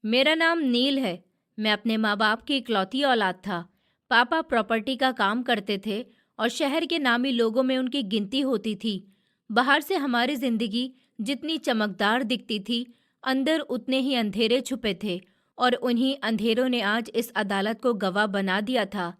मेरा नाम नील है। मैं अपने माँ बाप की इकलौती औलाद था। पापा प्रॉपर्टी का काम करते थे और शहर के नामी लोगों में उनकी गिनती होती थी। बाहर से हमारी जिंदगी जितनी चमकदार दिखती थी, अंदर उतने ही अंधेरे छुपे थे, और उन्हीं अंधेरों ने आज इस अदालत को गवाह बना दिया था।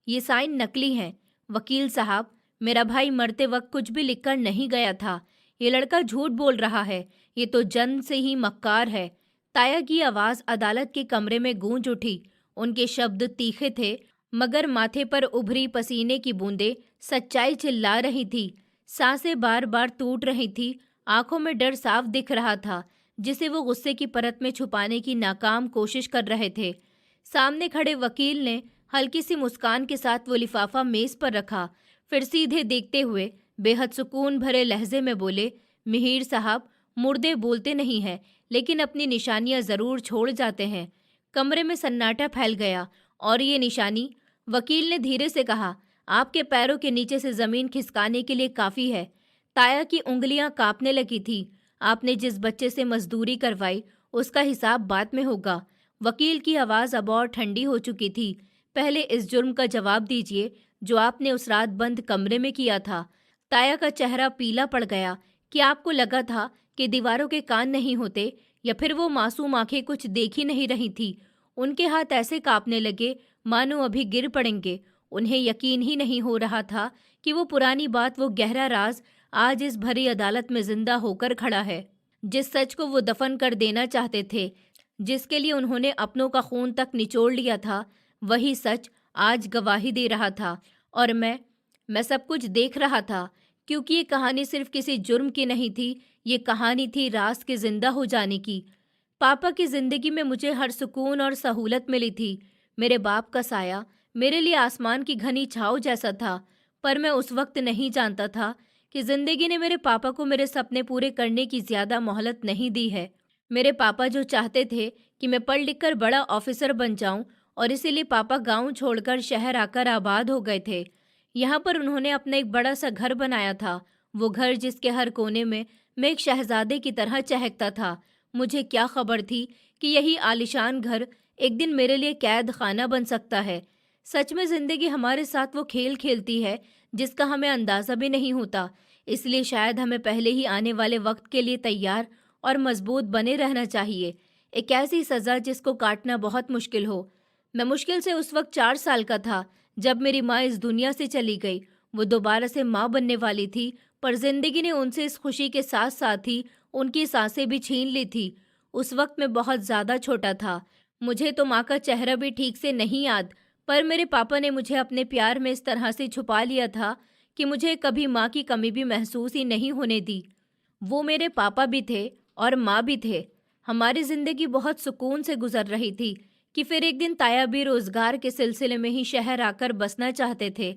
ये साइन नकली हैं। वकील साहब, मेरा भाई मरते वक्त कुछ भी लिखकर नहीं गया था। ये लड़का झूठ बोल रहा है। ये तो जन्म से ही मक्कार है। ताया की आवाज अदालत के कमरे में गूंज उठी। उनके शब्द तीखे थे, मगर माथे पर उभरी पसीने की बूंदें सच्चाई चिल्ला रही थी। सांसें बार बार टूट रही थी। आंखों में डर साफ दिख रहा था, जिसे वो गुस्से की परत में छुपाने की नाकाम कोशिश कर रहे थे। सामने खड़े वकील ने हल्की सी मुस्कान के साथ वो लिफाफा मेज पर रखा, फिर सीधे देखते हुए बेहद सुकून भरे लहजे में बोले, मिहिर साहब, मुर्दे बोलते नहीं हैं, लेकिन अपनी निशानियां जरूर छोड़ जाते हैं। कमरे में सन्नाटा फैल गया। और ये निशानी, वकील ने धीरे से कहा, आपके पैरों के नीचे से जमीन खिसकाने के लिए काफी है। ताया की उंगलियां कांपने लगी थी। आपने जिस बच्चे से मजदूरी करवाई, उसका हिसाब बाद में होगा। वकील की आवाज अब और ठंडी हो चुकी थी। पहले इस जुर्म का जवाब दीजिए जो आपने उस रात बंद कमरे में किया था। ताया का चेहरा पीला पड़ गया। कि आपको लगा था कि दीवारों के कान नहीं होते, या फिर वो मासूम आंखें कुछ देख ही नहीं रही थी। उनके हाथ ऐसे कांपने लगे मानो अभी गिर पड़ेंगे। उन्हें यकीन ही नहीं हो रहा था कि वो पुरानी बात, वो गहरा राज आज इस भरी अदालत में जिंदा होकर खड़ा है। जिस सच को वो दफन कर देना चाहते थे, जिसके लिए उन्होंने अपनों का खून तक निचोड़ लिया था, वही सच आज गवाही दे रहा था। और मैं सब कुछ देख रहा था, क्योंकि ये कहानी सिर्फ किसी जुर्म की नहीं थी। ये कहानी थी राज के जिंदा हो जाने की। पापा की जिंदगी में मुझे हर सुकून और सहूलत मिली थी। मेरे बाप का साया मेरे लिए आसमान की घनी छाँव जैसा था। पर मैं उस वक्त नहीं जानता था कि जिंदगी ने मेरे पापा को मेरे सपने पूरे करने की ज्यादा मोहलत नहीं दी है। मेरे पापा जो चाहते थे कि मैं पढ़ लिख कर बड़ा ऑफिसर बन जाऊं, और इसीलिए पापा गांव छोड़कर शहर आकर आबाद हो गए थे। यहाँ पर उन्होंने अपना एक बड़ा सा घर बनाया था। वो घर जिसके हर कोने में मैं एक शहजादे की तरह चहकता था। मुझे क्या खबर थी कि यही आलीशान घर एक दिन मेरे लिए कैद खाना बन सकता है। सच में जिंदगी हमारे साथ वो खेल खेलती है जिसका हमें अंदाजा भी नहीं होता। इसलिए शायद हमें पहले ही आने वाले वक्त के लिए तैयार और मजबूत बने रहना चाहिए। एक ऐसी सजा जिसको काटना बहुत मुश्किल हो। मैं मुश्किल से उस वक्त 4 साल का था जब मेरी माँ इस दुनिया से चली गई। वो दोबारा से माँ बनने वाली थी, पर जिंदगी ने उनसे इस खुशी के साथ साथ ही उनकी सांसें भी छीन ली थी। उस वक्त मैं बहुत ज्यादा छोटा था। मुझे तो माँ का चेहरा भी ठीक से नहीं याद, पर मेरे पापा ने मुझे अपने प्यार में इस तरह से छुपा लिया था कि मुझे कभी माँ की कमी भी महसूस ही नहीं होने दी। वो मेरे पापा भी थे और माँ भी थे। हमारी जिंदगी बहुत सुकून से गुजर रही थी कि फिर एक दिन ताया भी रोजगार के सिलसिले में ही शहर आकर बसना चाहते थे।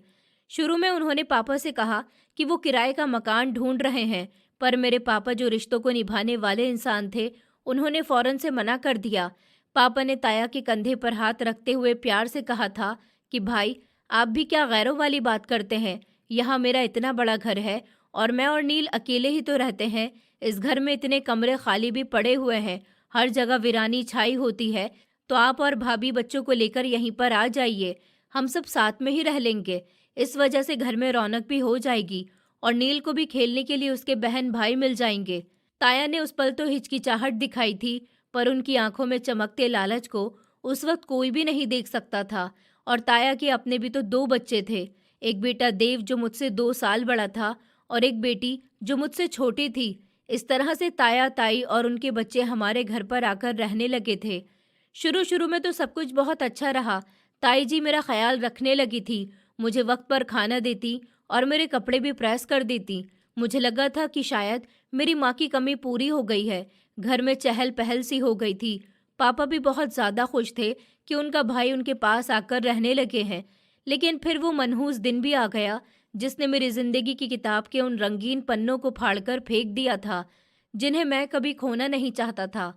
शुरू में उन्होंने पापा से कहा कि वो किराए का मकान ढूंढ रहे हैं, पर मेरे पापा जो रिश्तों को निभाने वाले इंसान थे, उन्होंने फौरन से मना कर दिया। पापा ने ताया के कंधे पर हाथ रखते हुए प्यार से कहा था कि भाई, आप भी क्या गैरों वाली बात करते हैं। यहाँ मेरा इतना बड़ा घर है और मैं और नील अकेले ही तो रहते हैं। इस घर में इतने कमरे खाली भी पड़े हुए हैं, हर जगह वीरानी छाई होती है। तो आप और भाभी बच्चों को लेकर यहीं पर आ जाइए, हम सब साथ में ही रह लेंगे। इस वजह से घर में रौनक भी हो जाएगी और नील को भी खेलने के लिए उसके बहन भाई मिल जाएंगे। ताया ने उस पल तो हिचकिचाहट दिखाई थी, पर उनकी आंखों में चमकते लालच को उस वक्त कोई भी नहीं देख सकता था। और ताया के अपने भी तो 2 बच्चे थे। एक बेटा देव जो मुझसे 2 साल बड़ा था, और एक बेटी जो मुझसे छोटी थी। इस तरह से ताया, ताई और उनके बच्चे हमारे घर पर आकर रहने लगे थे। शुरू शुरू में तो सब कुछ बहुत अच्छा रहा। ताई जी मेरा ख्याल रखने लगी थी, मुझे वक्त पर खाना देती और मेरे कपड़े भी प्रेस कर देती। मुझे लगा था कि शायद मेरी माँ की कमी पूरी हो गई है। घर में चहल पहल सी हो गई थी। पापा भी बहुत ज़्यादा खुश थे कि उनका भाई उनके पास आकर रहने लगे हैं। लेकिन फिर वो मनहूस दिन भी आ गया जिसने मेरी ज़िंदगी की किताब के उन रंगीन पन्नों को फाड़कर फेंक दिया था, जिन्हें मैं कभी खोना नहीं चाहता था।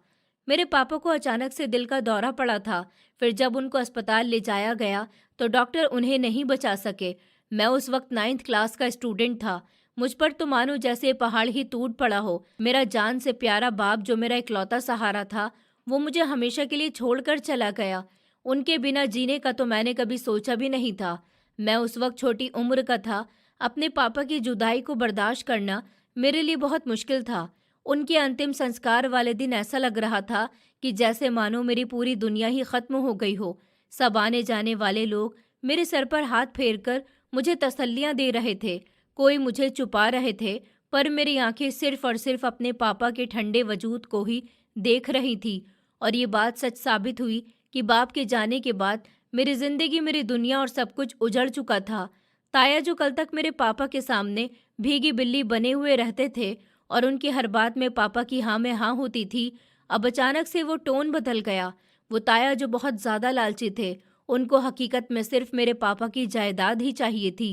मेरे पापा को अचानक से दिल का दौरा पड़ा था। फिर जब उनको अस्पताल ले जाया गया तो डॉक्टर उन्हें नहीं बचा सके। मैं उस वक्त 9th क्लास का स्टूडेंट था। मुझ पर तो मानो जैसे पहाड़ ही टूट पड़ा हो। मेरा जान से प्यारा बाप जो मेरा इकलौता सहारा था, वो मुझे हमेशा के लिए छोड़कर चला गया। उनके बिना जीने का तो मैंने कभी सोचा भी नहीं था। मैं उस वक्त छोटी उम्र का था। अपने पापा की जुदाई को बर्दाश्त करना मेरे लिए बहुत मुश्किल था। उनके अंतिम संस्कार वाले दिन ऐसा लग रहा था कि जैसे मानो मेरी पूरी दुनिया ही खत्म हो गई हो। सब आने जाने वाले लोग मेरे सर पर हाथ फेरकर मुझे तसल्लियां दे रहे थे। कोई मुझे छुपा रहे थे, पर मेरी आंखें सिर्फ और सिर्फ अपने पापा के ठंडे वजूद को ही देख रही थी। और ये बात सच साबित हुई कि बाप के जाने के बाद मेरी जिंदगी, मेरी दुनिया और सब कुछ उजड़ चुका था। ताया जो कल तक मेरे पापा के सामने भीगी बिल्ली बने हुए रहते थे और उनकी हर बात में पापा की हाँ में हाँ होती थी, अब अचानक से वो टोन बदल गया। वो ताया जो बहुत ज्यादा लालची थे, उनको हकीकत में सिर्फ मेरे पापा की जायदाद ही चाहिए थी।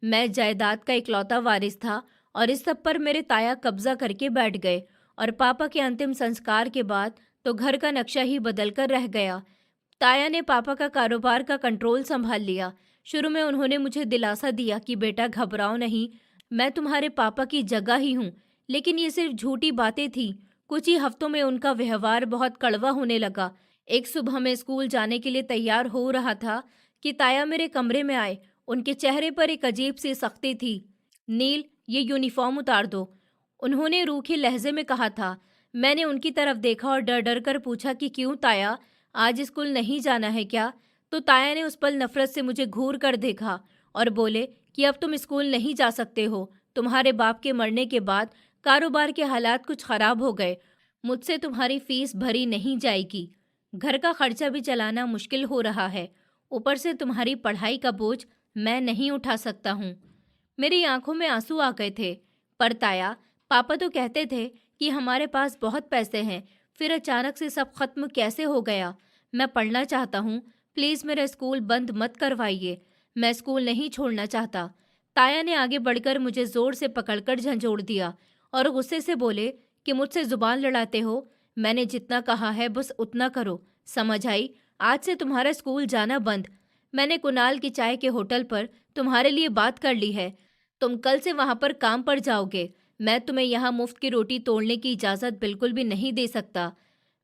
मैं जायदाद का इकलौता वारिस था और इस सब पर मेरे ताया कब्जा करके बैठ गए। और पापा के अंतिम संस्कार के बाद तो घर का नक्शा ही बदल कर रह गया। ताया ने पापा का कारोबार का कंट्रोल संभाल लिया। शुरू में उन्होंने मुझे दिलासा दिया कि बेटा घबराओ नहीं, मैं तुम्हारे पापा की जगह ही हूँ। लेकिन ये सिर्फ झूठी बातें थी। कुछ ही हफ्तों में उनका व्यवहार बहुत कड़वा होने लगा। एक सुबह मैं स्कूल जाने के लिए तैयार हो रहा था कि ताया मेरे कमरे में आए। उनके चेहरे पर एक अजीब सी सख्ती थी। नील, ये यूनिफॉर्म उतार दो, उन्होंने रूखे लहजे में कहा था। मैंने उनकी तरफ देखा और डर डर कर पूछा कि क्यों ताया, आज स्कूल नहीं जाना है क्या? तो ताया ने उस पल नफरत से मुझे घूर कर देखा और बोले कि अब तुम स्कूल नहीं जा सकते हो। तुम्हारे बाप के मरने के बाद कारोबार के हालात कुछ खराब हो गए। मुझसे तुम्हारी फीस भरी नहीं जाएगी। घर का खर्चा भी चलाना मुश्किल हो रहा है। ऊपर से तुम्हारी पढ़ाई का बोझ मैं नहीं उठा सकता हूँ। मेरी आंखों में आंसू आ गए थे। पर ताया, पापा तो कहते थे कि हमारे पास बहुत पैसे हैं, फिर अचानक से सब खत्म कैसे हो गया? मैं पढ़ना चाहता हूँ, प्लीज़ मेरा स्कूल बंद मत करवाइए। मैं स्कूल नहीं छोड़ना चाहता। ताया ने आगे बढ़कर मुझे जोर से पकड़कर झंझोड़ दिया और गुस्से से बोले कि मुझसे जुबान लड़ाते हो। मैंने जितना कहा है बस उतना करो, समझ आई? आज से तुम्हारा स्कूल जाना बंद। मैंने कुणाल की चाय के होटल पर तुम्हारे लिए बात कर ली है। तुम कल से वहां पर काम पर जाओगे। मैं तुम्हें यहाँ मुफ्त की रोटी तोड़ने की इजाज़त बिल्कुल भी नहीं दे सकता।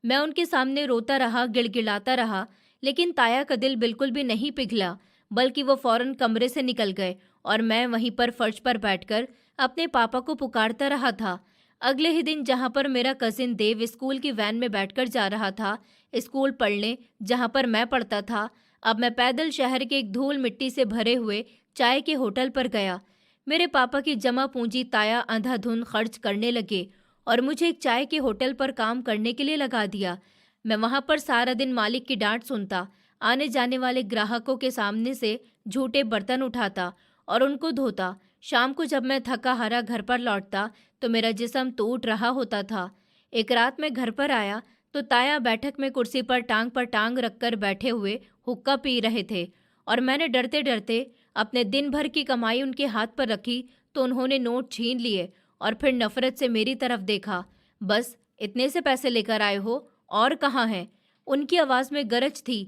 मैं उनके सामने रोता रहा, गिड़गिड़ाता रहा, लेकिन ताया का दिल बिल्कुल भी नहीं पिघला, बल्कि वो फौरन कमरे से निकल गए और मैं वहीं पर फर्श पर बैठकर अपने पापा को पुकारता रहा था। अगले ही दिन जहाँ पर मेरा कजिन देव स्कूल की वैन में बैठकर जा रहा था स्कूल पढ़ने, जहाँ पर मैं पढ़ता था, अब मैं पैदल शहर के एक धूल मिट्टी से भरे हुए चाय के होटल पर गया। मेरे पापा की जमा पूंजी ताया अंधाधुंध खर्च करने लगे और मुझे एक चाय के होटल पर काम करने के लिए लगा दिया। मैं वहां पर सारा दिन मालिक की डांट सुनता, आने जाने वाले ग्राहकों के सामने से झूठे बर्तन उठाता और उनको धोता। शाम को जब मैं थका हारा घर पर लौटता तो मेरा जिस्म टूट रहा होता था। एक रात मैं घर पर आया तो ताया बैठक में कुर्सी पर टांग रखकर बैठे हुए हुक्का पी रहे थे और मैंने डरते डरते अपने दिन भर की कमाई उनके हाथ पर रखी तो उन्होंने नोट छीन लिए और फिर नफरत से मेरी तरफ देखा। बस इतने से पैसे लेकर आए हो, और कहाँ हैं? उनकी आवाज़ में गरज थी।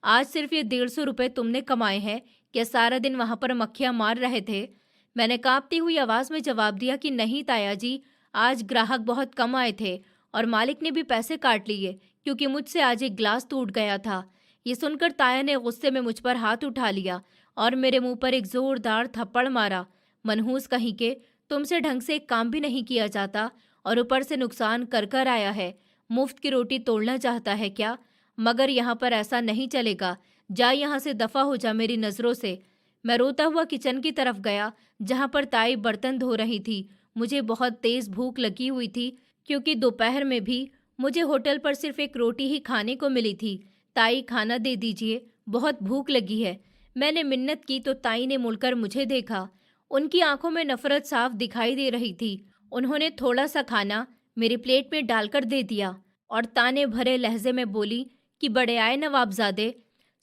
आज सिर्फ ये 150 रुपये तुमने कमाए हैं, क्या सारा दिन वहां पर मक्खियां मार रहे थे? मैंने कांपती हुई आवाज़ में जवाब दिया कि नहीं ताया जी, आज ग्राहक बहुत कम आए थे और मालिक ने भी पैसे काट लिए क्योंकि मुझसे आज एक ग्लास टूट गया था। ये सुनकर ताया ने गुस्से में मुझ पर हाथ उठा लिया और मेरे मुंह पर एक जोरदार थप्पड़ मारा। मनहूस कहीं के, तुमसे ढंग से एक काम भी नहीं किया जाता और ऊपर से नुकसान कर कर आया है। मुफ्त की रोटी तोड़ना चाहता है क्या? मगर यहाँ पर ऐसा नहीं चलेगा। जा यहाँ से, दफा हो जा मेरी नज़रों से। मैं रोता हुआ किचन की तरफ गया जहाँ पर ताई बर्तन धो रही थी। मुझे बहुत तेज भूख लगी हुई थी क्योंकि दोपहर में भी मुझे होटल पर सिर्फ एक रोटी ही खाने को मिली थी। ताई, खाना दे दीजिए, बहुत भूख लगी है। मैंने मिन्नत की तो ताई ने मुड़कर मुझे देखा। उनकी आंखों में नफरत साफ दिखाई दे रही थी। उन्होंने थोड़ा सा खाना मेरी प्लेट में डालकर दे दिया और ताने भरे लहजे में बोली कि बड़े आए नवाबजादे,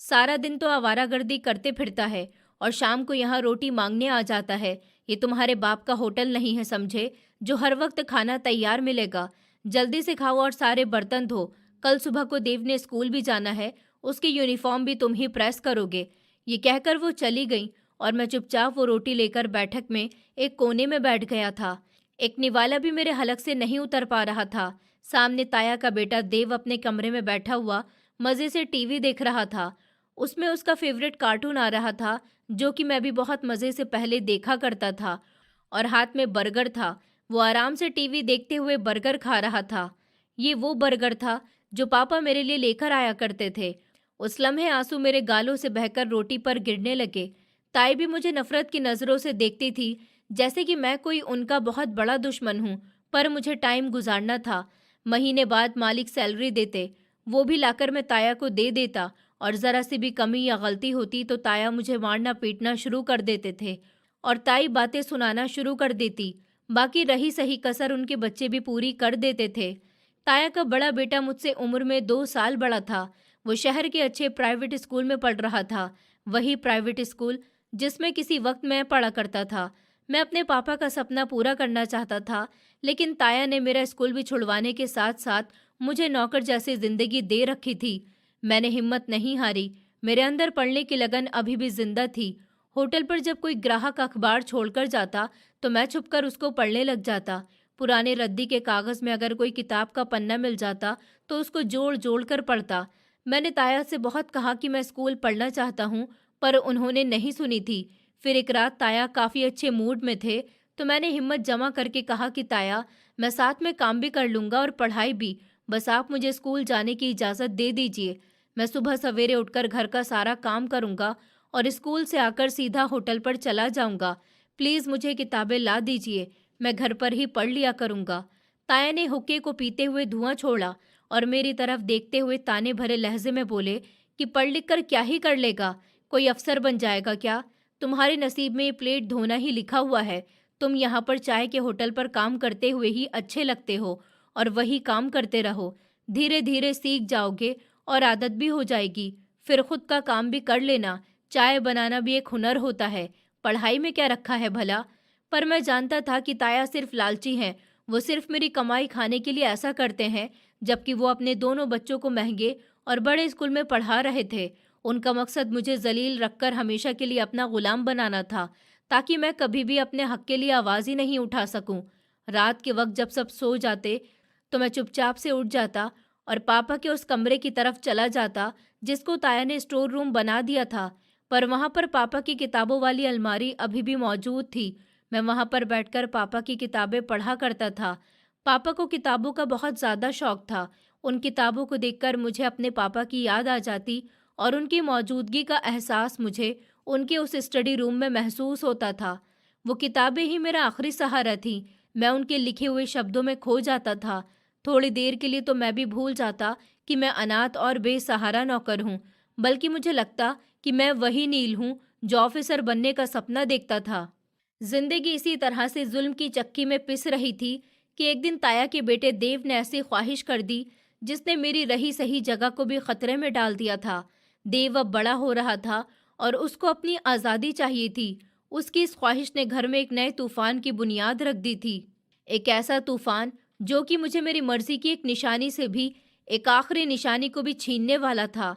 सारा दिन तो आवारागर्दी करते फिरता है और शाम को यहाँ रोटी मांगने आ जाता है। ये तुम्हारे बाप का होटल नहीं है समझे, जो हर वक्त खाना तैयार मिलेगा। जल्दी से खाओ और सारे बर्तन धो। कल सुबह को देव ने स्कूल भी जाना है, उसकी यूनिफॉर्म भी तुम ही प्रेस करोगे। ये कहकर वो चली गई और मैं चुपचाप वो रोटी लेकर बैठक में एक कोने में बैठ गया था। एक निवाला भी मेरे हलक से नहीं उतर पा रहा था। सामने ताया का बेटा देव अपने कमरे में बैठा हुआ मज़े से टीवी देख रहा था। उसमें उसका फेवरेट कार्टून आ रहा था, जो कि मैं भी बहुत मज़े से पहले देखा करता था, और हाथ में बर्गर था। वो आराम से टीवी देखते हुए बर्गर खा रहा था। ये वो बर्गर था जो पापा मेरे लिए लेकर आया करते थे। उस लम्हे आंसू मेरे गालों से बहकर रोटी पर गिरने लगे। ताई भी मुझे नफरत की नज़रों से देखती थी, जैसे कि मैं कोई उनका बहुत बड़ा दुश्मन हूँ। पर मुझे टाइम गुजारना था। महीने बाद मालिक सैलरी देते, वो भी लाकर मैं ताया को दे देता, और ज़रा सी भी कमी या गलती होती तो ताया मुझे मारना पीटना शुरू कर देते थे, और ताई बातें सुनाना शुरू कर देती। बाकी रही सही कसर उनके बच्चे भी पूरी कर देते थे। ताया का बड़ा बेटा मुझसे उम्र में 2 साल बड़ा था। वो शहर के अच्छे प्राइवेट स्कूल में पढ़ रहा था, वही प्राइवेट स्कूल जिसमें किसी वक्त मैं पढ़ा करता था। मैं अपने पापा का सपना पूरा करना चाहता था, लेकिन ताया ने मेरा स्कूल भी छुड़वाने के साथ साथ मुझे नौकर जैसी जिंदगी दे रखी थी। मैंने हिम्मत नहीं हारी। मेरे अंदर पढ़ने की लगन अभी भी जिंदा थी। होटल पर जब कोई ग्राहक अखबार छोड़कर जाता तो मैं छुपकर उसको पढ़ने लग जाता। पुराने रद्दी के कागज में अगर कोई किताब का पन्ना मिल जाता तो उसको जोड़ जोड़ कर पढ़ता। मैंने ताया से बहुत कहा कि मैं स्कूल पढ़ना चाहता हूँ, पर उन्होंने नहीं सुनी थी। फिर एक रात ताया काफ़ी अच्छे मूड में थे, तो मैंने हिम्मत जमा करके कहा कि ताया, मैं साथ में काम भी कर लूँगा और पढ़ाई भी, बस आप मुझे स्कूल जाने की इजाज़त दे दीजिए। मैं सुबह सवेरे उठकर घर का सारा काम करूँगा और स्कूल से आकर सीधा होटल पर चला जाऊँगा। प्लीज़ मुझे किताबें ला दीजिए, मैं घर पर ही पढ़ लिया करूँगा। ताया ने हुक्के को पीते हुए धुआं छोड़ा और मेरी तरफ देखते हुए ताने भरे लहजे में बोले कि पढ़ लिख कर क्या ही कर लेगा, कोई अफसर बन जाएगा क्या? तुम्हारे नसीब में ये प्लेट धोना ही लिखा हुआ है। तुम यहाँ पर चाय के होटल पर काम करते हुए ही अच्छे लगते हो, और वही काम करते रहो। धीरे धीरे सीख जाओगे और आदत भी हो जाएगी। फिर खुद का काम भी कर लेना। चाय बनाना भी एक हुनर होता है, पढ़ाई में क्या रखा है भला? पर मैं जानता था कि ताया सिर्फ लालची हैं। वो सिर्फ मेरी कमाई खाने के लिए ऐसा करते हैं, जबकि वो अपने दोनों बच्चों को महंगे और बड़े स्कूल में पढ़ा रहे थे। उनका मकसद मुझे जलील रखकर हमेशा के लिए अपना गुलाम बनाना था, ताकि मैं कभी भी अपने हक के लिए आवाज़ ही नहीं उठा सकूं। रात के वक्त जब सब सो जाते तो मैं चुपचाप से उठ जाता और पापा के उस कमरे की तरफ चला जाता जिसको ताया ने स्टोर रूम बना दिया था। पर वहाँ पर पापा की किताबों वाली अलमारी अभी भी मौजूद थी। मैं वहाँ पर बैठकर पापा की किताबें पढ़ा करता था। पापा को किताबों का बहुत ज़्यादा शौक था। उन किताबों को देखकर मुझे अपने पापा की याद आ जाती, और उनकी मौजूदगी का एहसास मुझे उनके उस स्टडी रूम में महसूस होता था। वो किताबें ही मेरा आखिरी सहारा थीं। मैं उनके लिखे हुए शब्दों में खो जाता था। थोड़ी देर के लिए तो मैं भी भूल जाता कि मैं अनाथ और बेसहारा नौकर हूँ, बल्कि मुझे लगता कि मैं वही नील हूँ जो ऑफिसर बनने का सपना देखता था। जिंदगी इसी तरह से जुल्म की चक्की में पिस रही थी कि एक दिन ताया के बेटे देव ने ऐसी ख्वाहिश कर दी जिसने मेरी रही सही जगह को भी खतरे में डाल दिया था। देव अब बड़ा हो रहा था और उसको अपनी आज़ादी चाहिए थी। उसकी इस ख्वाहिश ने घर में एक नए तूफान की बुनियाद रख दी थी। एक ऐसा तूफान जो कि मुझे मेरी मर्जी की एक निशानी से भी, एक आखिरी निशानी को भी छीनने वाला था।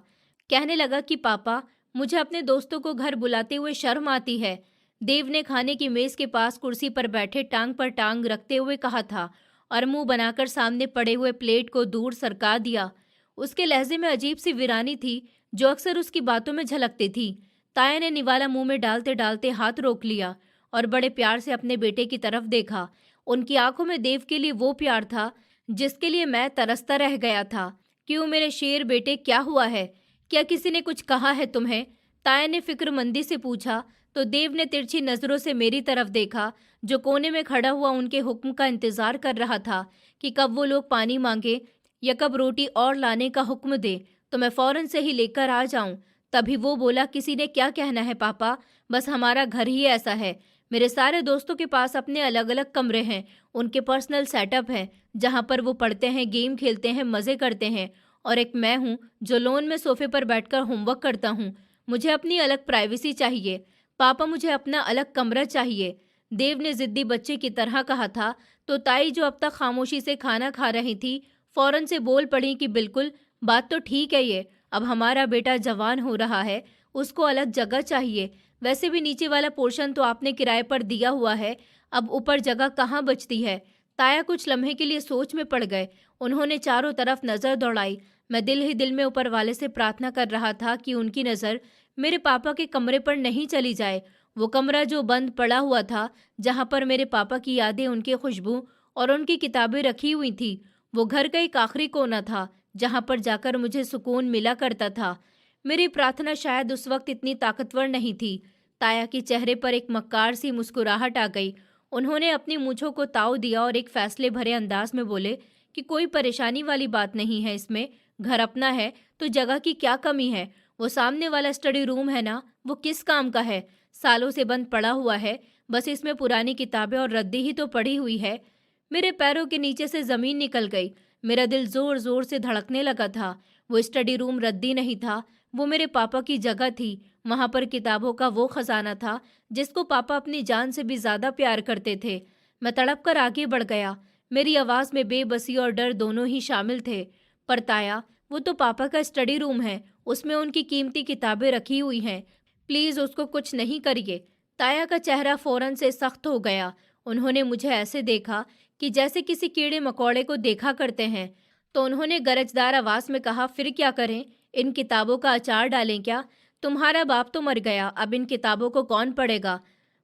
कहने लगा कि पापा, मुझे अपने दोस्तों को घर बुलाते हुए शर्म आती है। देव ने खाने की मेज के पास कुर्सी पर बैठे टांग पर टांग रखते हुए कहा था, और मुंह बनाकर सामने पड़े हुए प्लेट को दूर सरका दिया। उसके लहजे में अजीब सी वीरानी थी जो अक्सर उसकी बातों में झलकती थी। ताया ने निवाला मुंह में डालते डालते हाथ रोक लिया और बड़े प्यार से अपने बेटे की तरफ देखा। उनकी आंखों में देव के लिए वो प्यार था जिसके लिए मैं तरसता रह गया था। क्यों मेरे शेर बेटे, क्या हुआ है? क्या किसी ने कुछ कहा है तुम्हें? ताया ने फिक्रमंदी से पूछा तो देव ने तिरछी नजरों से मेरी तरफ देखा, जो कोने में खड़ा हुआ उनके हुक्म का इंतजार कर रहा था कि कब वो लोग पानी मांगे या कब रोटी और लाने का हुक्म दे तो मैं फौरन से ही लेकर आ जाऊं। तभी वो बोला, किसी ने क्या कहना है पापा, बस हमारा घर ही ऐसा है। मेरे सारे दोस्तों के पास अपने अलग अलग कमरे हैं, उनके पर्सनल सेटअप है जहाँ पर वो पढ़ते हैं, गेम खेलते हैं, मज़े करते हैं, और एक मैं हूँ जो लोन में सोफे पर बैठकर होमवर्क करता हूँ। मुझे अपनी अलग प्राइवेसी चाहिए पापा, मुझे अपना अलग कमरा चाहिए। देव ने जिद्दी बच्चे की तरह कहा था तो ताई, जो अब तक खामोशी से खाना खा रही थी, फौरन से बोल पड़ी कि बिल्कुल, बात तो ठीक है ये, अब हमारा बेटा जवान हो रहा है, उसको अलग जगह चाहिए। वैसे भी नीचे वाला पोर्शन तो आपने किराए पर दिया हुआ है, अब ऊपर जगह कहाँ बचती है? ताया कुछ लम्हे के लिए सोच में पड़ गए। उन्होंने चारों तरफ नज़र दौड़ाई। मैं दिल ही दिल में ऊपर वाले से प्रार्थना कर रहा था कि उनकी नज़र मेरे पापा के कमरे पर नहीं चली जाए। वो कमरा जो बंद पड़ा हुआ था, जहाँ पर मेरे पापा की यादें, उनकी खुशबू और उनकी किताबें रखी हुई थी, वो घर का एक आखिरी कोना था जहाँ पर जाकर मुझे सुकून मिला करता था। मेरी प्रार्थना शायद उस वक्त इतनी ताकतवर नहीं थी। ताया के चेहरे पर एक मक्कार सी मुस्कुराहट आ गई। उन्होंने अपनी मूंछों को ताव दिया और एक फैसले भरे अंदाज में बोले कि कोई परेशानी वाली बात नहीं है इसमें। घर अपना है तो जगह की क्या कमी है। वो सामने वाला स्टडी रूम है ना, वो किस काम का है? सालों से बंद पड़ा हुआ है। बस इसमें पुरानी किताबें और रद्दी ही तो पड़ी हुई है। मेरे पैरों के नीचे से जमीन निकल गई। मेरा दिल जोर जोर से धड़कने लगा था। वो स्टडी रूम रद्दी नहीं था, वो मेरे पापा की जगह थी। वहां पर किताबों का वो खजाना था जिसको पापा अपनी जान से भी ज्यादा प्यार करते थे। मैं तड़प कर आगे बढ़ गया। मेरी आवाज में बेबसी और डर दोनों ही शामिल थे। पर ताया, वो तो पापा का स्टडी रूम है, उसमें उनकी कीमती किताबें रखी हुई हैं। प्लीज उसको कुछ नहीं करिए। ताया का चेहरा फौरन से सख्त हो गया। उन्होंने मुझे ऐसे देखा कि जैसे किसी कीड़े मकोड़े को देखा करते हैं। तो उन्होंने गरजदार आवाज में कहा, फिर क्या करें? इन किताबों का अचार डालें क्या? तुम्हारा बाप तो मर गया, अब इन किताबों को कौन पढ़ेगा?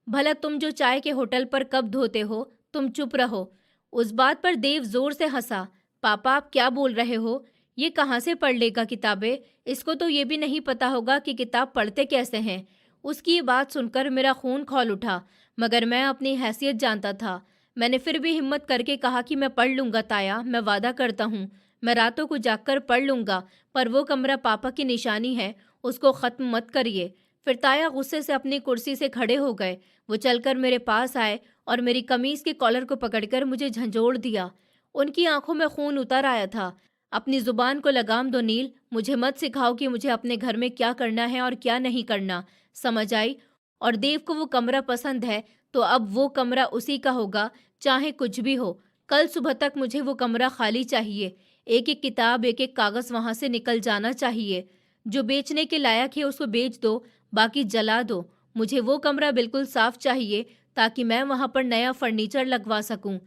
भला तुम जो चाय के होटल पर कप धोते हो, तुम चुप रहो। उस बात पर देव जोर से हंसा। पापा, आप क्या बोल रहे हो? ये कहाँ से पढ़ लेगा किताबें? इसको तो ये भी नहीं पता होगा कि किताब पढ़ते कैसे हैं। उसकी ये बात सुनकर मेरा खून खौल उठा, मगर मैं अपनी हैसियत जानता था। मैंने फिर भी हिम्मत करके कहा कि मैं पढ़ लूंगा ताया, मैं वादा करता हूँ। मैं रातों को जागकर पढ़ लूंगा, पर वो कमरा पापा की निशानी है, उसको ख़त्म मत करिए। फिर ताया गुस्से से अपनी कुर्सी से खड़े हो गए। वो चलकर मेरे पास आए और मेरी कमीज के कॉलर को पकड़कर मुझे झंझोड़ दिया। उनकी आंखों में खून उतर आया था। अपनी जुबान को लगाम दो नील, मुझे मत सिखाओ कि मुझे अपने घर में क्या करना है और क्या नहीं करना, समझ आई? और देव को वो कमरा पसंद है तो अब वो कमरा उसी का होगा, चाहे कुछ भी हो। कल सुबह तक मुझे वो कमरा खाली चाहिए। एक एक किताब, एक एक कागज वहां से निकल जाना चाहिए। जो बेचने के लायक है उसको बेच दो, बाकी जला दो। मुझे वो कमरा बिल्कुल साफ चाहिए ताकि मैं वहां पर नया फर्नीचर लगवा सकूं।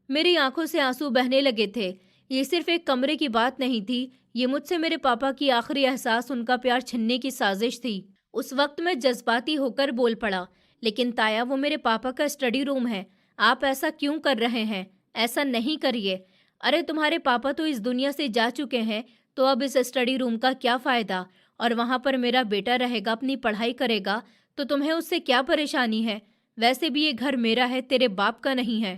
मेरी आंखों से आंसू बहने लगे थे। ये सिर्फ एक कमरे की बात नहीं थी, ये मुझसे मेरे पापा की आखिरी एहसास, उनका प्यार छीनने की साजिश थी। उस वक्त मैं जज्बाती होकर बोल पड़ा, लेकिन ताया, वो मेरे पापा का स्टडी रूम है। आप ऐसा क्यों कर रहे हैं? ऐसा नहीं करिए। अरे तुम्हारे पापा तो इस दुनिया से जा चुके हैं, तो अब इस स्टडी रूम का क्या फ़ायदा? और वहाँ पर मेरा बेटा रहेगा, अपनी पढ़ाई करेगा, तो तुम्हें उससे क्या परेशानी है? वैसे भी ये घर मेरा है, तेरे बाप का नहीं है।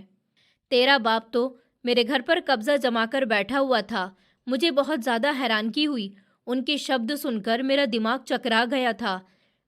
तेरा बाप तो मेरे घर पर कब्जा जमाकर बैठा हुआ था। मुझे बहुत ज़्यादा हैरानगी हुई। उनके शब्द सुनकर मेरा दिमाग चकरा गया था।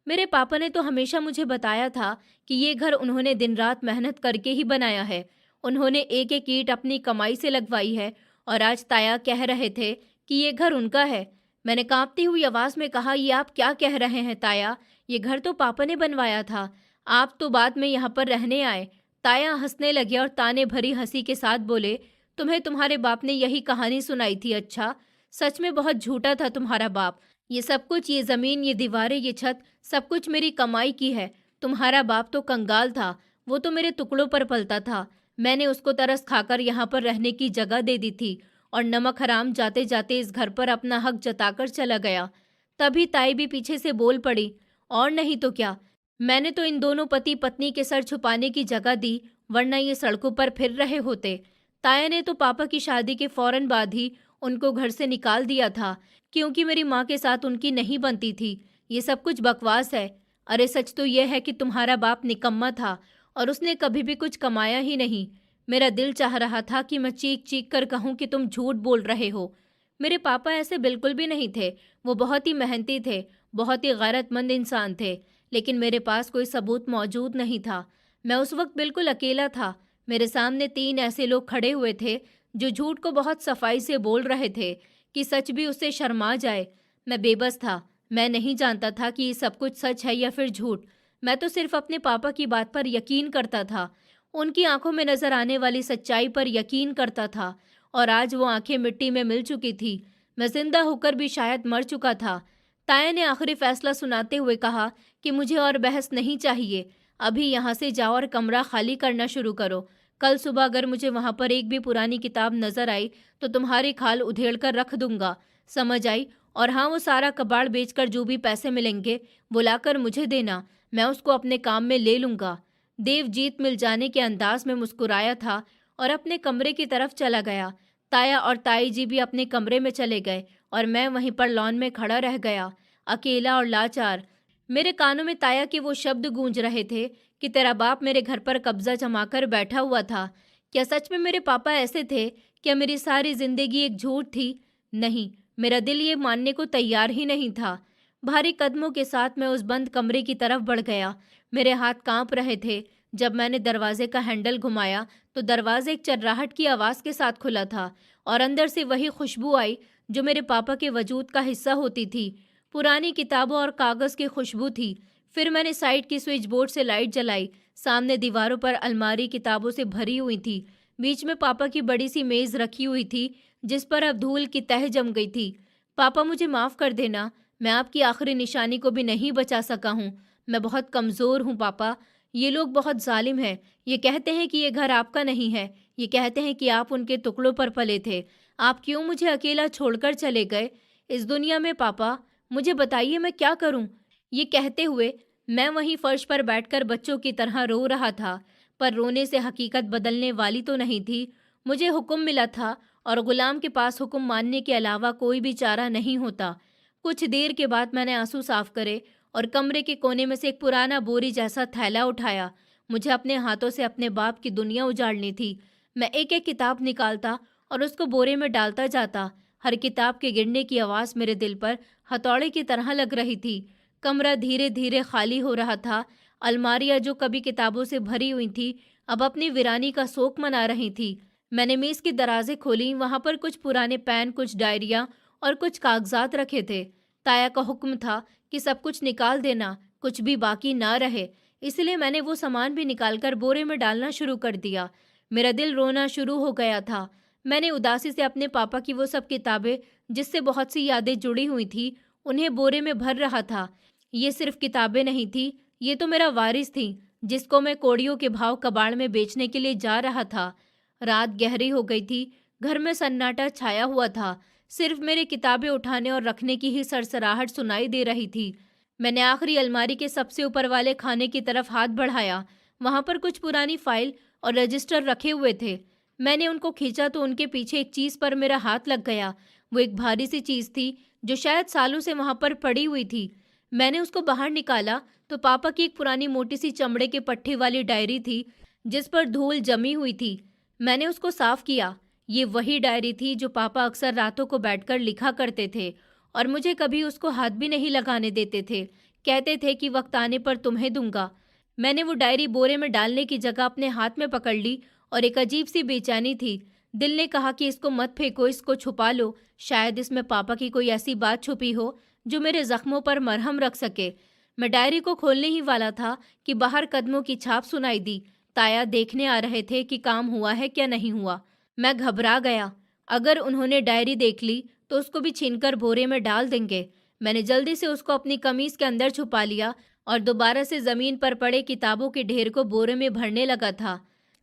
मेरे पापा ने तो हमेशा मुझे बताया था कि ये घर उन्होंने दिन रात मेहनत करके ही बनाया है। उन्होंने एक एक ईंट अपनी कमाई से लगवाई है, और आज ताया कह रहे थे कि ये घर उनका है। मैंने कांपती हुई आवाज़ में कहा, ये आप क्या कह रहे हैं ताया? ये घर तो पापा ने बनवाया था, आप तो बाद में यहाँ पर रहने आए। ताया हंसने लगे और ताने भरी हंसी के साथ बोले, तुम्हें तुम्हारे बाप ने यही कहानी सुनाई थी? अच्छा, सच में बहुत झूठा था तुम्हारा बाप। ये सब कुछ, ये ज़मीन, ये दीवारें, ये छत, सब कुछ मेरी कमाई की है। तुम्हारा बाप तो कंगाल था, वो तो मेरे टुकड़ों पर पलता था। मैंने उसको तरस खाकर यहाँ पर रहने की जगह दे दी थी, और नमक हराम जाते जाते इस घर पर अपना हक जताकर चला गया। तभी ताई भी पीछे से बोल पड़ी, और नहीं तो क्या, मैंने तो इन दोनों पति पत्नी के सर छुपाने की जगह दी, वरना ये सड़कों पर फिर रहे होते। ताया ने तो पापा की शादी के फौरन बाद ही उनको घर से निकाल दिया था, क्योंकि मेरी माँ के साथ उनकी नहीं बनती थी। ये सब कुछ बकवास है। अरे सच तो यह है कि तुम्हारा बाप निकम्मा था और उसने कभी भी कुछ कमाया ही नहीं। मेरा दिल चाह रहा था कि मैं चीख चीख कर कहूँ कि तुम झूठ बोल रहे हो। मेरे पापा ऐसे बिल्कुल भी नहीं थे। वो बहुत ही मेहनती थे, बहुत ही गैरतमंद इंसान थे, लेकिन मेरे पास कोई सबूत मौजूद नहीं था। मैं उस वक्त बिल्कुल अकेला था। मेरे सामने 3 ऐसे लोग खड़े हुए थे जो झूठ को बहुत सफाई से बोल रहे थे कि सच भी उससे शर्मा जाए। मैं बेबस था। मैं नहीं जानता था कि ये सब कुछ सच है या फिर झूठ। मैं तो सिर्फ अपने पापा की बात पर यकीन करता था, उनकी आंखों में नजर आने वाली सच्चाई पर यकीन करता था। और आज वो आंखें मिट्टी में मिल चुकी थी। मैं जिंदा होकर भी शायद मर चुका था। ताया ने आखिरी फैसला सुनाते हुए कहा कि मुझे और बहस नहीं चाहिए। अभी यहाँ से जाओ और कमरा खाली करना शुरू करो। कल सुबह अगर मुझे वहाँ पर एक भी पुरानी किताब नजर आई तो तुम्हारी खाल उधेड़ कर रख दूंगा, समझ आई? और हाँ, वो सारा कबाड़ बेचकर जो भी पैसे मिलेंगे वो लाकर मुझे देना, मैं उसको अपने काम में ले लूंगा। देव जीत मिल जाने के अंदाज में मुस्कुराया था और अपने कमरे की तरफ चला गया। ताया और ताई जी भी अपने कमरे में चले गए और मैं वहीं पर लॉन में खड़ा रह गया, अकेला और लाचार। मेरे कानों में ताया के वो शब्द गूंज रहे थे कि तेरा बाप मेरे घर पर कब्जा जमाकर बैठा हुआ था। क्या सच में मेरे पापा ऐसे थे? क्या मेरी सारी जिंदगी एक झूठ थी? नहीं, मेरा दिल ये मानने को तैयार ही नहीं था। भारी कदमों के साथ मैं उस बंद कमरे की तरफ बढ़ गया। मेरे हाथ कांप रहे थे। जब मैंने दरवाजे का हैंडल घुमाया तो दरवाजे एक चर्राहट की आवाज़ के साथ खुला था और अंदर से वही खुशबू आई जो मेरे पापा के वजूद का हिस्सा होती थी। पुरानी किताबों और कागज़ की खुशबू थी। फिर मैंने साइड की स्विच बोर्ड से लाइट जलाई। सामने दीवारों पर अलमारी किताबों से भरी हुई थी। बीच में पापा की बड़ी सी मेज़ रखी हुई थी जिस पर अब धूल की तह जम गई थी। पापा, मुझे माफ़ कर देना, मैं आपकी आखिरी निशानी को भी नहीं बचा सका हूँ। मैं बहुत कमज़ोर हूँ पापा। ये लोग बहुत जालिम हैं। ये कहते हैं कि ये घर आपका नहीं है। ये कहते हैं कि आप उनके टुकड़ों पर पले थे। आप क्यों मुझे अकेला छोड़कर चले गए इस दुनिया में पापा? मुझे बताइए, मैं क्या करूं? ये कहते हुए मैं वहीं फर्श पर बैठकर बच्चों की तरह रो रहा था, पर रोने से हकीकत बदलने वाली तो नहीं थी। मुझे हुक्म मिला था और गुलाम के पास हुक्म मानने के अलावा कोई भी चारा नहीं होता। कुछ देर के बाद मैंने आंसू साफ करे और कमरे के कोने में से एक पुराना बोरी जैसा थैला उठाया। मुझे अपने हाथों से अपने बाप की दुनिया उजाड़नी थी। मैं एक एक किताब निकालता और उसको बोरे में डालता जाता। हर किताब के गिरने की आवाज़ मेरे दिल पर हथौड़े की तरह लग रही थी। कमरा धीरे धीरे खाली हो रहा था। अलमारियां जो कभी किताबों से भरी हुई थी अब अपनी वीरानी का शोक मना रही थी। मैंने मेज़ की दराजें खोली। वहां पर कुछ पुराने पेन, कुछ डायरिया और कुछ कागजात रखे थे। ताया का हुक्म था कि सब कुछ निकाल देना, कुछ भी बाकी ना रहे। इसलिए मैंने वो सामान भी निकालकर बोरे में डालना शुरू कर दिया। मेरा दिल रोना शुरू हो गया था। मैंने उदासी से अपने पापा की वो सब किताबें जिससे बहुत सी यादें जुड़ी हुई थी उन्हें बोरे में भर रहा था। ये सिर्फ किताबें नहीं थी, ये तो मेरा वारिस थी जिसको मैं कौड़ियों के भाव कबाड़ में बेचने के लिए जा रहा था। रात गहरी हो गई थी। घर में सन्नाटा छाया हुआ था। सिर्फ मेरे किताबें उठाने और रखने की ही सरसराहट सुनाई दे रही थी। मैंने आखिरी अलमारी के सबसे ऊपर वाले खाने की तरफ हाथ बढ़ाया। वहां पर कुछ पुरानी फाइल और रजिस्टर रखे हुए थे। मैंने उनको खींचा तो उनके पीछे एक चीज़ पर मेरा हाथ लग गया। वो एक भारी सी चीज़ थी जो शायद सालों से वहां पर पड़ी हुई थी। मैंने उसको बाहर निकाला तो पापा की एक पुरानी मोटी सी चमड़े के पट्टे वाली डायरी थी जिस पर धूल जमी हुई थी। मैंने उसको साफ किया। ये वही डायरी थी जो पापा अक्सर रातों को बैठकर लिखा करते थे और मुझे कभी उसको हाथ भी नहीं लगाने देते थे। कहते थे कि वक्त आने पर तुम्हें दूंगा। मैंने वो डायरी बोरे में डालने की जगह अपने हाथ में पकड़ ली और एक अजीब सी बेचैनी थी। दिल ने कहा कि इसको मत फेंको, इसको छुपा लो। शायद इसमें पापा की कोई ऐसी बात छुपी हो जो मेरे जख्मों पर मरहम रख सके। मैं डायरी को खोलने ही वाला था कि बाहर कदमों की छाप सुनाई दी। ताया देखने आ रहे थे कि काम हुआ है क्या नहीं हुआ। मैं घबरा गया। अगर उन्होंने डायरी देख ली तो उसको भी छीनकर बोरे में डाल देंगे। मैंने जल्दी से उसको अपनी कमीज के अंदर छुपा लिया और दोबारा से जमीन पर पड़े किताबों के ढेर को बोरे में भरने लगा था।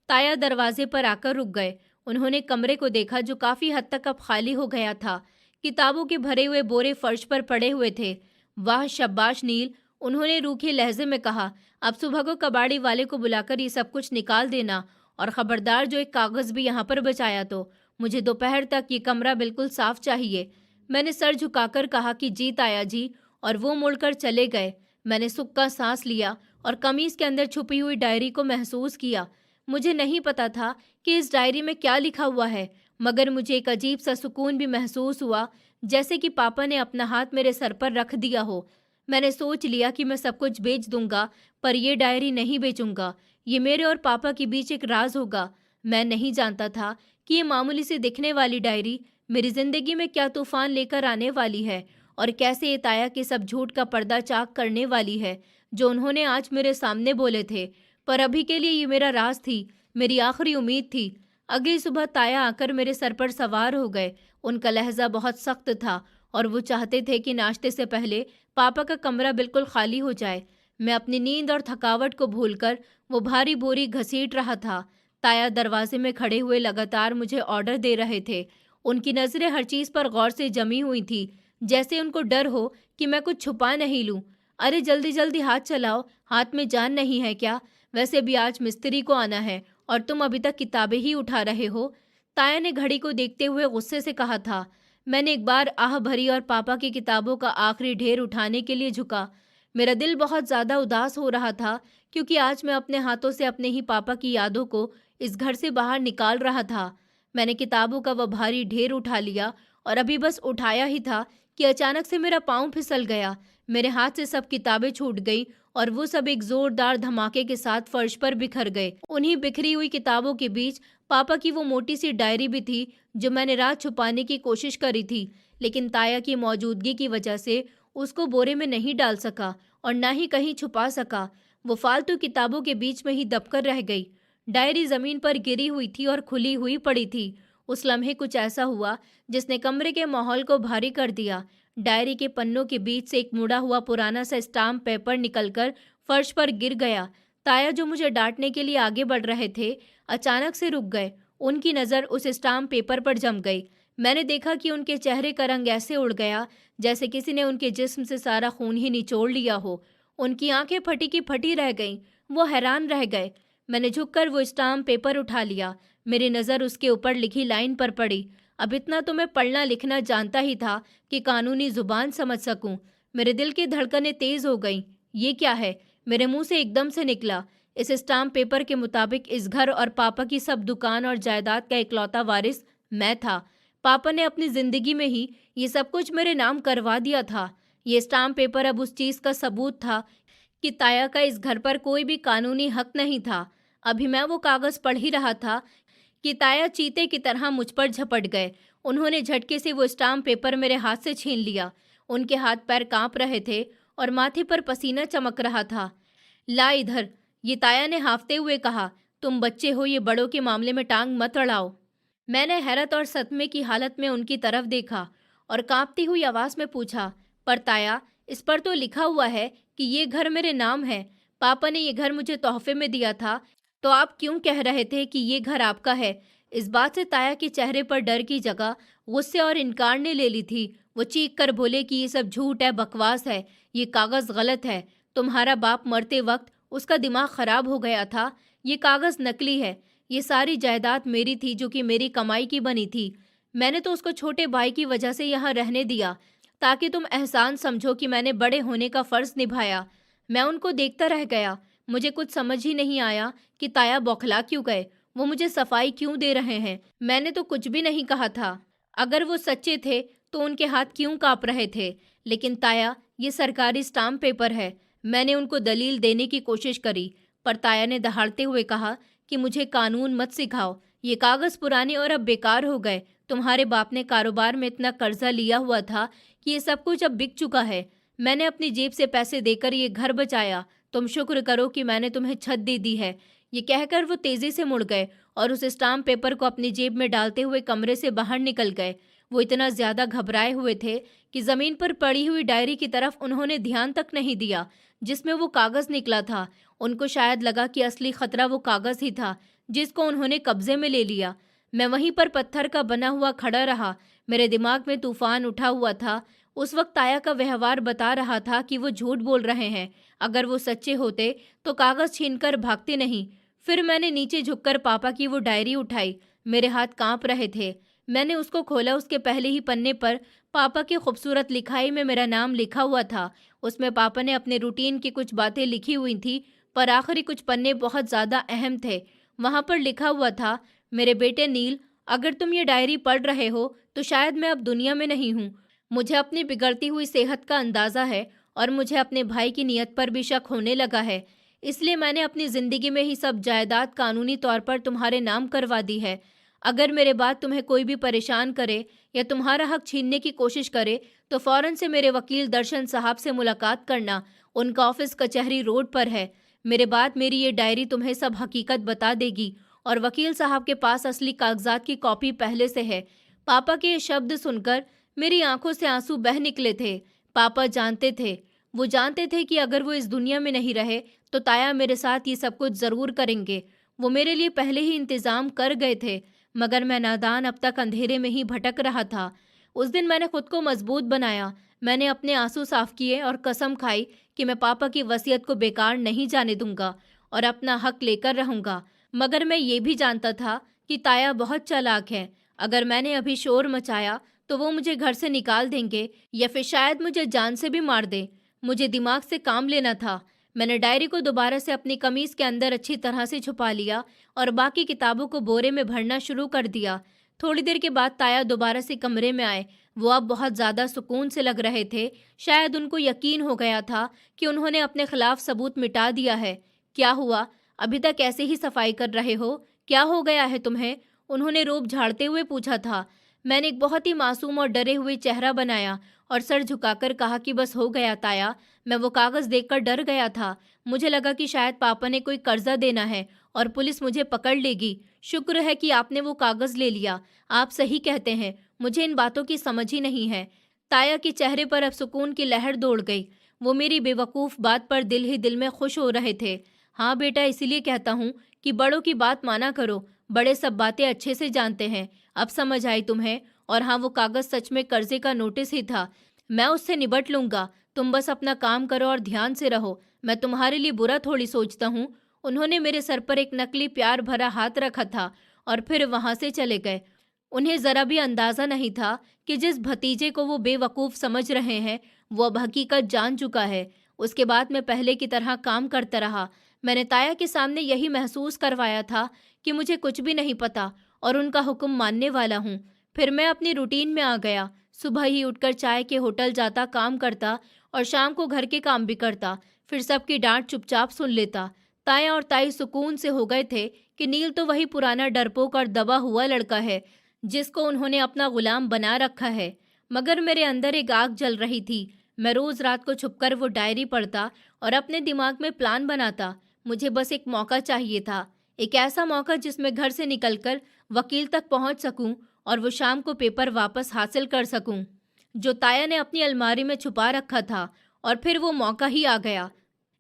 ताया दरवाजे पर आकर रुक गए। उन्होंने कमरे को देखा जो काफी हद तक अब खाली हो गया था। किताबों के भरे हुए बोरे फर्श पर पड़े हुए थे। वाह शाबाश नील, उन्होंने रूखे लहजे में कहा। अब सुबह को कबाड़ी वाले को बुलाकर ये सब कुछ निकाल देना और खबरदार जो एक कागज भी यहाँ पर बचाया तो मुझे दोपहर तक ये कमरा बिल्कुल साफ चाहिए। मैंने सर झुकाकर कहा कि जी ताया जी, और वो मुड़कर चले गए। मैंने सुख का सांस लिया और कमीज के अंदर छुपी हुई डायरी को महसूस किया। मुझे नहीं पता था कि इस डायरी में क्या लिखा हुआ है, मगर मुझे एक अजीब सा सुकून भी महसूस हुआ, जैसे कि पापा ने अपना हाथ मेरे सर पर रख दिया हो। मैंने सोच लिया कि मैं सब कुछ बेच दूंगा, पर यह डायरी नहीं बेचूंगा। ये मेरे और पापा के बीच एक राज होगा। मैं नहीं जानता था कि ये मामूली सी दिखने वाली डायरी मेरी जिंदगी में क्या तूफान लेकर आने वाली है और कैसे ये ताया के सब झूठ का पर्दा चाक करने वाली है जो उन्होंने आज मेरे सामने बोले थे। पर अभी के लिए ये मेरा राज थी, मेरी आखिरी उम्मीद थी। अगली सुबह ताया आकर मेरे सर पर सवार हो गए। उनका लहजा बहुत सख्त था और वो चाहते थे कि नाश्ते से पहले पापा का कमरा बिल्कुल खाली हो जाए। मैं अपनी नींद और थकावट को भूलकर वो भारी बोरी घसीट रहा था। ताया दरवाजे में खड़े हुए लगातार मुझे ऑर्डर दे रहे थे। उनकी नजरें हर चीज पर गौर से जमी हुई थी, जैसे उनको डर हो कि मैं कुछ छुपा नहीं लूं। अरे जल्दी जल्दी हाथ चलाओ, हाथ में जान नहीं है क्या? वैसे भी आज मिस्त्री को आना है और तुम अभी तक किताबें ही उठा रहे हो। ताया ने घड़ी को देखते हुए गुस्से से कहा था। मैंने एक बार आह भरी और पापा की किताबों का आखिरी ढेर उठाने के लिए झुका। मेरा दिल बहुत ज्यादा उदास हो रहा था, क्योंकि आज मैं अपने हाथों से अपने ही पापा की यादों को इस घर से बाहर निकाल रहा था। मैंने किताबों का वह भारी ढेर उठा लिया और अभी बस उठाया ही था कि अचानक से मेरा पाँव फिसल गया। मेरे हाथ से सब किताबें छूट गई और वो सब एक जोरदार धमाके के साथ फर्श पर बिखर गए। उन्हीं बिखरी हुई किताबों के बीच पापा की वो मोटी सी डायरी भी थी, जो मैंने रात छुपाने की कोशिश करी थी, लेकिन ताया की मौजूदगी की वजह से उसको बोरे में नहीं डाल सका और ना ही कहीं छुपा सका। वो फालतू किताबों के बीच में ही दबकर रह गई। डायरी जमीन पर गिरी हुई थी और खुली हुई पड़ी थी। उस लम्हे कुछ ऐसा हुआ जिसने कमरे के माहौल को भारी कर दिया। डायरी के पन्नों के बीच से एक मुड़ा हुआ पुराना सा स्टाम्प पेपर निकलकर फर्श पर गिर गया। ताया, जो मुझे डांटने के लिए आगे बढ़ रहे थे, अचानक से रुक गए। उनकी नज़र उस स्टाम्प पेपर पर जम गई। मैंने देखा कि उनके चेहरे का रंग ऐसे उड़ गया जैसे किसी ने उनके जिस्म से सारा खून ही निचोड़ लिया हो। उनकी आंखें फटी की फटी रह गईं। वो हैरान रह गए। मैंने झुककर वो स्टाम्प पेपर उठा लिया। मेरी नज़र उसके ऊपर लिखी लाइन पर पड़ी। अब इतना तो मैं पढ़ना लिखना जानता ही था कि कानूनी जुबान समझ सकूं। मेरे दिल की धड़कनें तेज हो गईं। ये क्या है? मेरे मुंह से एकदम से निकला। इस स्टाम्प पेपर के मुताबिक इस घर और पापा की सब दुकान और जायदाद का इकलौता वारिस मैं था। पापा ने अपनी जिंदगी में ही ये सब कुछ मेरे नाम करवा दिया था। ये स्टाम्प पेपर अब उस चीज का सबूत था कि ताया का इस घर पर कोई भी कानूनी हक नहीं था। अभी मैं वो कागज पढ़ ही रहा था कि ताया चीते की तरह मुझ पर झपट गए। उन्होंने झटके से वो स्टाम्प पेपर मेरे हाथ से छीन लिया। उनके हाथ पैर कांप रहे थे और माथे पर पसीना चमक रहा था। ला इधर, ये ताया ने हाफते हुए कहा। तुम बच्चे हो, ये बड़ों के मामले में टांग मत अड़ाओ। मैंने हैरत और सदमे की हालत में उनकी तरफ देखा और कांपती हुई आवाज में पूछा, पर ताया, इस पर तो लिखा हुआ है कि ये घर मेरे नाम है। पापा ने ये घर मुझे तोहफे में दिया था, तो आप क्यों कह रहे थे कि ये घर आपका है? इस बात से ताया के चेहरे पर डर की जगह गुस्से और इनकार ने ले ली थी। वो चीख कर बोले कि ये सब झूठ है, बकवास है, ये कागज गलत है। तुम्हारा बाप मरते वक्त उसका दिमाग खराब हो गया था। ये कागज नकली है। ये सारी जायदाद मेरी थी, जो कि मेरी कमाई की बनी थी। मैंने तो उसको छोटे भाई की वजह से यहाँ रहने दिया, ताकि तुम एहसान समझो कि मैंने बड़े होने का फर्ज निभाया। मैं उनको देखता रह गया। मुझे कुछ समझ ही नहीं आया कि ताया बौखला क्यों गए। वो मुझे सफाई क्यों दे रहे हैं? मैंने तो कुछ भी नहीं कहा था। अगर वो सच्चे थे तो उनके हाथ क्यों कांप रहे थे? लेकिन ताया, ये सरकारी स्टाम्प पेपर है। मैंने उनको दलील देने की कोशिश करी, पर ताया ने दहाड़ते हुए कहा कि मुझे कानून मत सिखाओ। ये कागज पुराने और अब बेकार हो गए। तुम्हारे बाप ने कारोबार में इतना कर्जा लिया हुआ था कि ये सब कुछ अब बिक चुका है। मैंने अपनी जेब से पैसे देकर ये घर बचाया। तुम शुक्र करो कि मैंने तुम्हें छत दे दी है। ये कहकर वो तेजी से मुड़ गए और उस स्टाम्प पेपर को अपनी जेब में डालते हुए कमरे से बाहर निकल गए। वो इतना ज्यादा घबराए हुए थे कि जमीन पर पड़ी हुई डायरी की तरफ उन्होंने ध्यान तक नहीं दिया, जिसमें वो कागज निकला था। उनको शायद लगा कि असली खतरा वो कागज ही था, जिसको उन्होंने कब्जे में ले लिया। मैं वहीं पर पत्थर का बना हुआ खड़ा रहा। मेरे दिमाग में तूफान उठा हुआ था। उस वक्त ताया का व्यवहार बता रहा था कि वो झूठ बोल रहे हैं। अगर वो सच्चे होते तो कागज छीनकर भागते नहीं। फिर मैंने नीचे झुककर पापा की वो डायरी उठाई। मेरे हाथ कांप रहे थे। मैंने उसको खोला। उसके पहले ही पन्ने पर पापा की खूबसूरत लिखाई में मेरा नाम लिखा हुआ था। उसमें पापा ने अपने रूटीन की कुछ बातें लिखी हुई थी, पर आखिरी कुछ पन्ने बहुत ज़्यादा अहम थे। वहाँ पर लिखा हुआ था, मेरे बेटे नील, अगर तुम ये डायरी पढ़ रहे हो तो शायद मैं अब दुनिया में नहीं हूँ। मुझे अपनी बिगड़ती हुई सेहत का अंदाज़ा है और मुझे अपने भाई की नीयत पर भी शक होने लगा है। इसलिए मैंने अपनी ज़िंदगी में ही सब जायदाद कानूनी तौर पर तुम्हारे नाम करवा दी है। अगर मेरे बाद तुम्हें कोई भी परेशान करे या तुम्हारा हक छीनने की कोशिश करे तो फ़ौरन से मेरे वकील दर्शन साहब से मुलाकात करना। उनका ऑफिस कचहरी रोड पर है। मेरे बाद मेरी ये डायरी तुम्हें सब हकीकत बता देगी और वकील साहब के पास असली कागजात की कॉपी पहले से है। पापा के ये शब्द सुनकर मेरी आंखों से आंसू बह निकले थे। पापा जानते थे, वो जानते थे कि अगर वो इस दुनिया में नहीं रहे तो ताया मेरे साथ ये सब कुछ ज़रूर करेंगे। वो मेरे लिए पहले ही इंतजाम कर गए थे, मगर मैं नादान अब तक अंधेरे में ही भटक रहा था। उस दिन मैंने खुद को मजबूत बनाया। मैंने अपने आंसू साफ किए और कसम खाई कि मैं पापा की वसीयत को बेकार नहीं जाने दूंगा और अपना हक लेकर रहूंगा। मगर मैं ये भी जानता था कि ताया बहुत चालाक है। अगर मैंने अभी शोर मचाया तो वो मुझे घर से निकाल देंगे या फिर शायद मुझे जान से भी मार दे। मुझे दिमाग से काम लेना था। मैंने डायरी को दोबारा से अपनी कमीज के अंदर अच्छी तरह से छुपा लिया और बाकी किताबों को बोरे में भरना शुरू कर दिया। थोड़ी देर के बाद ताया दोबारा से कमरे में आए। वो अब बहुत ज़्यादा सुकून से लग रहे थे। शायद उनको यकीन हो गया था कि उन्होंने अपने खिलाफ सबूत मिटा दिया है। क्या हुआ? अभी तक ऐसे ही सफाई कर रहे हो? क्या हो गया है तुम्हें? उन्होंने रोब झाड़ते हुए पूछा था। मैंने एक बहुत ही मासूम और डरे हुए चेहरा बनाया और सर झुकाकर कहा कि बस हो गया ताया, मैं वो कागज़ देखकर डर गया था। मुझे लगा कि शायद पापा ने कोई कर्जा देना है और पुलिस मुझे पकड़ लेगी। शुक्र है कि आपने वो कागज़ ले लिया। आप सही कहते हैं, मुझे इन बातों की समझ ही नहीं है। ताया के चेहरे पर अब सुकून की लहर दौड़ गई। वो मेरी बेवकूफ़ बात पर दिल ही दिल में खुश हो रहे थे। हाँ बेटा, इसीलिए कहता हूँ कि बड़ों की बात माना करो। बड़े सब बातें अच्छे से जानते हैं। अब समझ आई तुम्हें? और हाँ, वो कागज़ सच में कर्जे का नोटिस ही था। मैं उससे निपट लूँगा। तुम बस अपना काम करो और ध्यान से रहो। मैं तुम्हारे लिए बुरा थोड़ी सोचता हूँ। उन्होंने मेरे सर पर एक नकली प्यार भरा हाथ रखा था और फिर वहाँ से चले गए। उन्हें ज़रा भी अंदाज़ा नहीं था कि जिस भतीजे को वो बेवकूफ़ समझ रहे हैं, वो अब हकीकत जान चुका है। उसके बाद मैं पहले की तरह काम करता रहा। मैंने ताया के सामने यही महसूस करवाया था कि मुझे कुछ भी नहीं पता और उनका हुक्म मानने वाला हूँ। फिर मैं अपनी रूटीन में आ गया। सुबह ही उठकर चाय के होटल जाता, काम करता और शाम को घर के काम भी करता। फिर सबकी डांट चुपचाप सुन लेता। ताया और ताई सुकून से हो गए थे कि नील तो वही पुराना डरपोक और दबा हुआ लड़का है जिसको उन्होंने अपना गुलाम बना रखा है। मगर मेरे अंदर एक आग जल रही थी। मैं रोज़ रात को छुपकर वो डायरी पढ़ता और अपने दिमाग में प्लान बनाता। मुझे बस एक मौका चाहिए था, एक ऐसा मौका जिसमें घर से निकलकर वकील तक पहुंच सकूं और वो शाम को पेपर वापस हासिल कर सकूं जो ताया ने अपनी अलमारी में छुपा रखा था। और फिर वो मौका ही आ गया।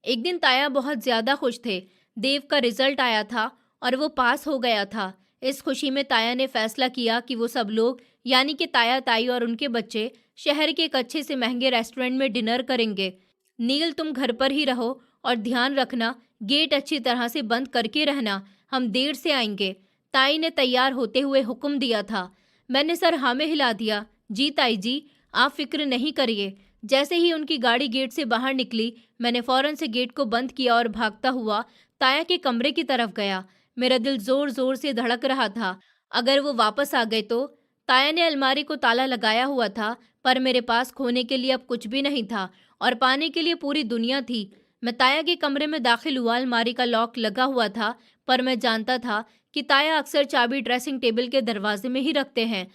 एक दिन ताया बहुत ज़्यादा खुश थे। देव का रिजल्ट आया था और वो पास हो गया था। इस खुशी में ताया ने फैसला किया कि वो सब लोग, यानी कि ताया, ताई और उनके बच्चे, शहर के एक अच्छे से महंगे रेस्टोरेंट में डिनर करेंगे। नील, तुम घर पर ही रहो और ध्यान रखना, गेट अच्छी तरह से बंद करके रहना। हम देर से आएंगे। ताई ने तैयार होते हुए हुक्म दिया था। मैंने सर हाँ में हिला दिया। जी ताई जी, आप फिक्र नहीं करिए। जैसे ही उनकी गाड़ी गेट से बाहर निकली, मैंने फौरन से गेट को बंद किया और भागता हुआ ताया के कमरे की तरफ गया। मेरा दिल जोर जोर से धड़क रहा था। अगर वो वापस आ गए तो? ताया ने अलमारी को ताला लगाया हुआ था, पर मेरे पास खोने के लिए अब कुछ भी नहीं था और पाने के लिए पूरी दुनिया थी। मैं ताया के कमरे में दाखिल हुआ। अलमारी का लॉक लगा हुआ था, पर मैं जानता था कि ताया अक्सर चाबी ड्रेसिंग टेबल के दरवाजे में ही रखते हैं।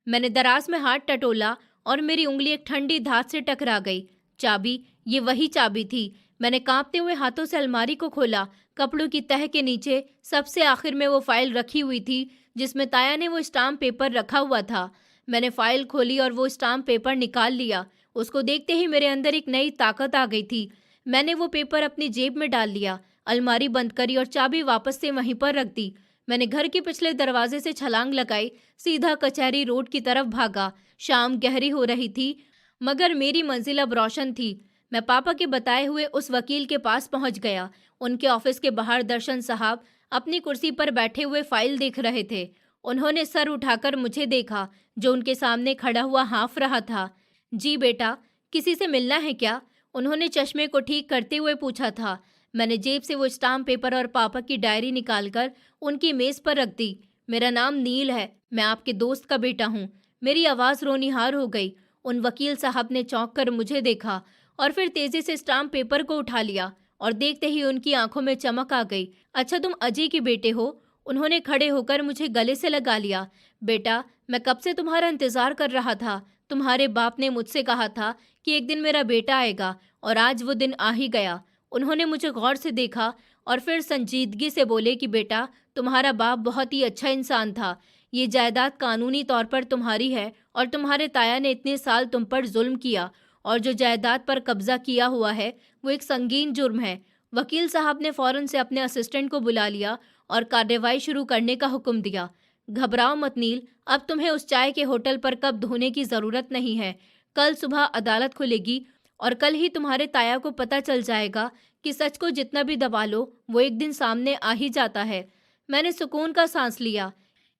मैंने दराज में हाथ टटोला और मेरी उंगली एक ठंडी धात से टकरा गई। चाबी, ये वही चाबी थी। मैंने कांपते हुए हाथों से अलमारी को खोला। कपड़ों की तह के नीचे सबसे आखिर में वो फाइल रखी हुई थी जिसमें ताया ने वो स्टाम्प पेपर रखा हुआ था। मैंने फाइल खोली और वो स्टाम्प पेपर निकाल लिया। उसको देखते ही मेरे अंदर एक नई ताकत आ गई थी। मैंने वो पेपर अपनी जेब में डाल लिया, अलमारी बंद करी और चाबी वापस से वहीं पर रख दी। मैंने घर के पिछले दरवाजे से छलांग लगाई, सीधा कचहरी रोड की तरफ भागा। शाम गहरी हो रही थी, मगर मेरी मंजिल अब रोशन थी। मैं पापा के बताए हुए उस वकील के पास पहुंच गया। उनके ऑफिस के बाहर दर्शन साहब अपनी कुर्सी पर बैठे हुए फाइल देख रहे थे। उन्होंने सर उठाकर मुझे देखा, जो उनके सामने खड़ा हुआ हाँफ रहा था। जी बेटा, किसी से मिलना है क्या? उन्होंने चश्मे को ठीक करते हुए पूछा था। मैंने जेब से वो स्टाम्प पेपर और पापा की डायरी निकालकर उनकी मेज पर रख दी। मेरा नाम नील है, मैं आपके दोस्त का बेटा हूँ। मेरी आवाज़ रोनिहार हो गई। उन वकील साहब ने चौंक कर मुझे देखा और फिर तेजी से स्टाम्प पेपर को उठा लिया और देखते ही उनकी आंखों में चमक आ गई। अच्छा, तुम अजय के बेटे हो? उन्होंने खड़े होकर मुझे गले से लगा लिया। बेटा, मैं कब से तुम्हारा इंतजार कर रहा था। तुम्हारे बाप ने मुझसे कहा था कि एक दिन मेरा बेटा आएगा और आज वो दिन आ ही गया। उन्होंने मुझे गौर से देखा और फिर संजीदगी से बोले कि बेटा, तुम्हारा बाप बहुत ही अच्छा इंसान था। ये जायदाद कानूनी तौर पर तुम्हारी है और तुम्हारे ताया ने इतने साल तुम पर जुल्म किया और जो जायदाद पर कब्जा किया हुआ है वो एक संगीन जुर्म है। वकील साहब ने फौरन से अपने असिस्टेंट को बुला लिया और कार्रवाई शुरू करने का हुक्म दिया। घबराओ मत नील, अब तुम्हें उस चाय के होटल पर कप धोने की जरूरत नहीं है। कल सुबह अदालत खुलेगी और कल ही तुम्हारे ताया को पता चल जाएगा कि सच को जितना भी दबा लो वो एक दिन सामने आ ही जाता है। मैंने सुकून का सांस लिया।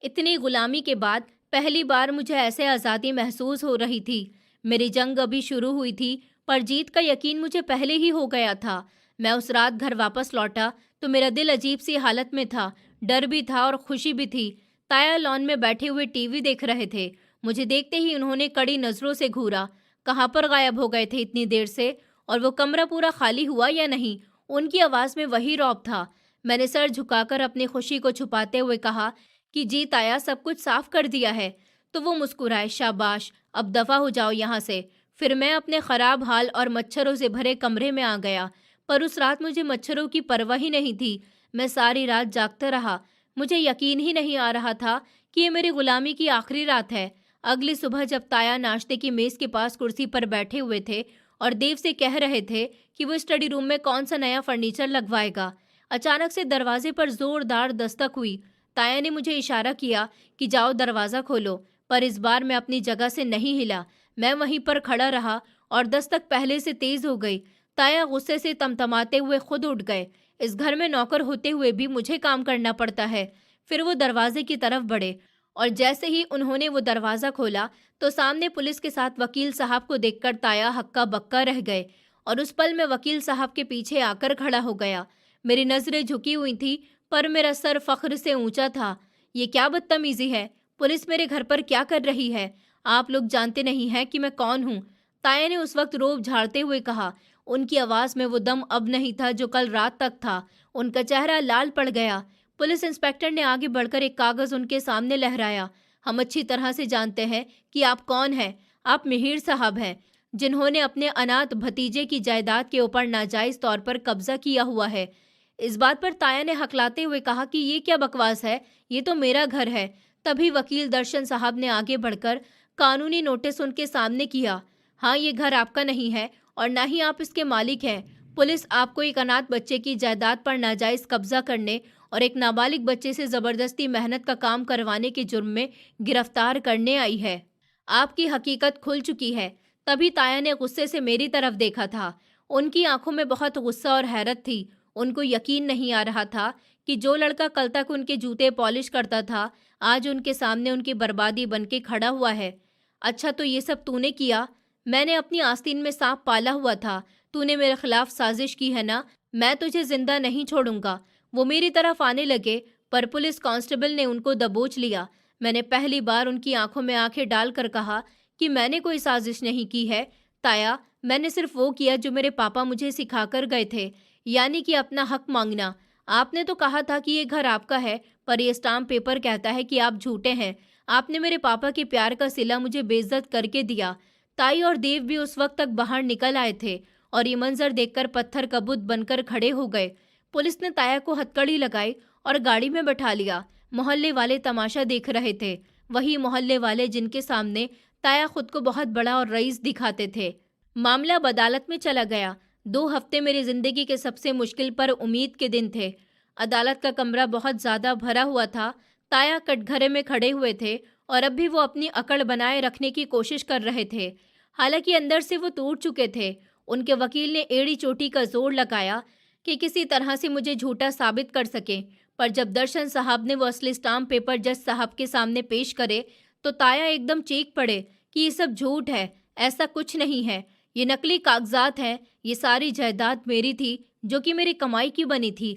इतनी गुलामी के बाद पहली बार मुझे ऐसे आज़ादी महसूस हो रही थी। मेरी जंग अभी शुरू हुई थी, पर जीत का यकीन मुझे पहले ही हो गया था। मैं उस रात घर वापस लौटा तो मेरा दिल अजीब सी हालत में था। डर भी था और खुशी भी थी। ताया लॉन में बैठे हुए टीवी देख रहे थे। मुझे देखते ही उन्होंने कड़ी नजरों से घूरा। कहाँ पर गायब हो गए थे इतनी देर से? और वो कमरा पूरा खाली हुआ या नहीं? उनकी आवाज में वही रौब था। मैंने सर झुकाकर अपनी खुशी को छुपाते हुए कहा कि जी ताया, सब कुछ साफ कर दिया है। तो वो मुस्कुराए। शाबाश, अब दफा हो जाओ यहाँ से। फिर मैं अपने खराब हाल और मच्छरों से भरे कमरे में आ गया। पर उस रात मुझे मच्छरों की परवाह ही नहीं थी। मैं सारी रात जागता रहा। मुझे यकीन ही नहीं आ रहा था कि ये मेरी गुलामी की आखिरी रात है। अगली सुबह जब ताया नाश्ते की मेज के पास कुर्सी पर बैठे हुए थे और देव से कह रहे थे कि वो स्टडी रूम में कौन सा नया फर्नीचर लगवाएगा, अचानक से दरवाजे पर जोरदार दस्तक हुई। ताया ने मुझे इशारा किया कि जाओ दरवाज़ा खोलो, पर इस बार मैं अपनी जगह से नहीं हिला। मैं वहीं पर खड़ा रहा और दस्तक पहले से तेज हो गई। ताया गुस्से से तमतमाते हुए खुद उठ गए। इस घर में नौकर होते हुए भी मुझे काम करना पड़ता है। फिर वो दरवाजे की तरफ बढ़े और जैसे ही उन्होंने वो दरवाज़ा खोला तो सामने पुलिस के साथ वकील साहब को देखकर ताया हक्का बक्का रह गए और उस पल में वकील साहब के पीछे आकर खड़ा हो गया। मेरी नज़रें झुकी हुई थी, पर मेरा सर फख्र से ऊंचा था। ये क्या बदतमीजी है? पुलिस मेरे घर पर क्या कर रही है? आप लोग जानते नहीं हैं कि मैं कौन हूँ? ताया ने उस वक्त रोब झाड़ते हुए कहा। उनकी आवाज़ में वो दम अब नहीं था जो कल रात तक था। उनका चेहरा लाल पड़ गया। पुलिस इंस्पेक्टर ने आगे बढ़कर एक कागज़ उनके सामने लहराया। हम अच्छी तरह से जानते हैं कि आप कौन हैं। आप मिहिर साहब हैं, जिन्होंने अपने अनाथ भतीजे की जायदाद के ऊपर नाजायज़ तौर पर कब्जा किया हुआ है। इस बात पर ताया ने हकलाते हुए कहा कि ये क्या बकवास है, ये तो मेरा घर है। तभी वकील दर्शन साहब ने आगे बढ़कर कानूनी नोटिस उनके सामने किया। हाँ, ये घर आपका नहीं है और ना ही आप इसके मालिक हैं। पुलिस आपको एक अनाथ बच्चे की जायदाद पर नाजायज कब्जा करने और एक नाबालिग बच्चे से जबरदस्ती मेहनत का काम करवाने के जुर्म में गिरफ्तार करने आई है। आपकी हकीकत खुल चुकी है। तभी ताया ने गुस्से से मेरी तरफ देखा था। उनकी आंखों में बहुत गुस्सा और हैरत थी। उनको यकीन नहीं आ रहा था कि जो लड़का कल तक उनके जूते पॉलिश करता था, आज उनके सामने उनकी बर्बादी बनके खड़ा हुआ है। अच्छा, तो ये सब तूने किया? मैंने अपनी आस्तीन में सांप पाला हुआ था। तूने मेरे खिलाफ साजिश की है ना? मैं तुझे जिंदा नहीं छोड़ूंगा। वो मेरी तरफ आने लगे, पर पुलिस कांस्टेबल ने उनको दबोच लिया। मैंने पहली बार उनकी आंखों में आंखें डालकर कहा कि मैंने कोई साजिश नहीं की है ताया। मैंने सिर्फ वो किया जो मेरे पापा मुझे सिखाकर गए थे, यानी कि अपना हक मांगना। आपने तो कहा था कि ये घर आपका है, पर यह स्टाम्प पेपर कहता है कि आप झूठे हैं। आपने मेरे पापा के प्यार का सिला मुझे बेइज्जत करके दिया। ताई और देव भी उस वक्त तक बाहर निकल आए थे और ये मंजर देखकर पत्थर का बुत बनकर खड़े हो गए। पुलिस ने ताया को हथकड़ी लगाई और गाड़ी में बैठा लिया। मोहल्ले वाले तमाशा देख रहे थे, वही मोहल्ले वाले जिनके सामने ताया खुद को बहुत बड़ा और रईस दिखाते थे। मामला अदालत में चला गया। 2 हफ्ते मेरी जिंदगी के सबसे मुश्किल पर उम्मीद के दिन थे। अदालत का कमरा बहुत ज्यादा भरा हुआ था। ताया कटघरे में खड़े हुए थे और अब भी वो अपनी अकड़ बनाए रखने की कोशिश कर रहे थे। हालांकि अंदर से वो टूट चुके थे। उनके वकील ने एड़ी चोटी का जोर लगाया कि किसी तरह से मुझे झूठा साबित कर सके, पर जब दर्शन साहब ने वो असली स्टाम्प पेपर जज साहब के सामने पेश करे तो ताया एकदम चीख पड़े कि ये सब झूठ है, ऐसा कुछ नहीं है, ये नकली कागजात हैं। ये सारी जायदाद मेरी थी, जो कि मेरी कमाई की बनी थी।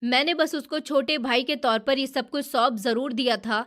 मैंने बस उसको छोटे भाई के तौर पर ये सब कुछ सौंप जरूर दिया था,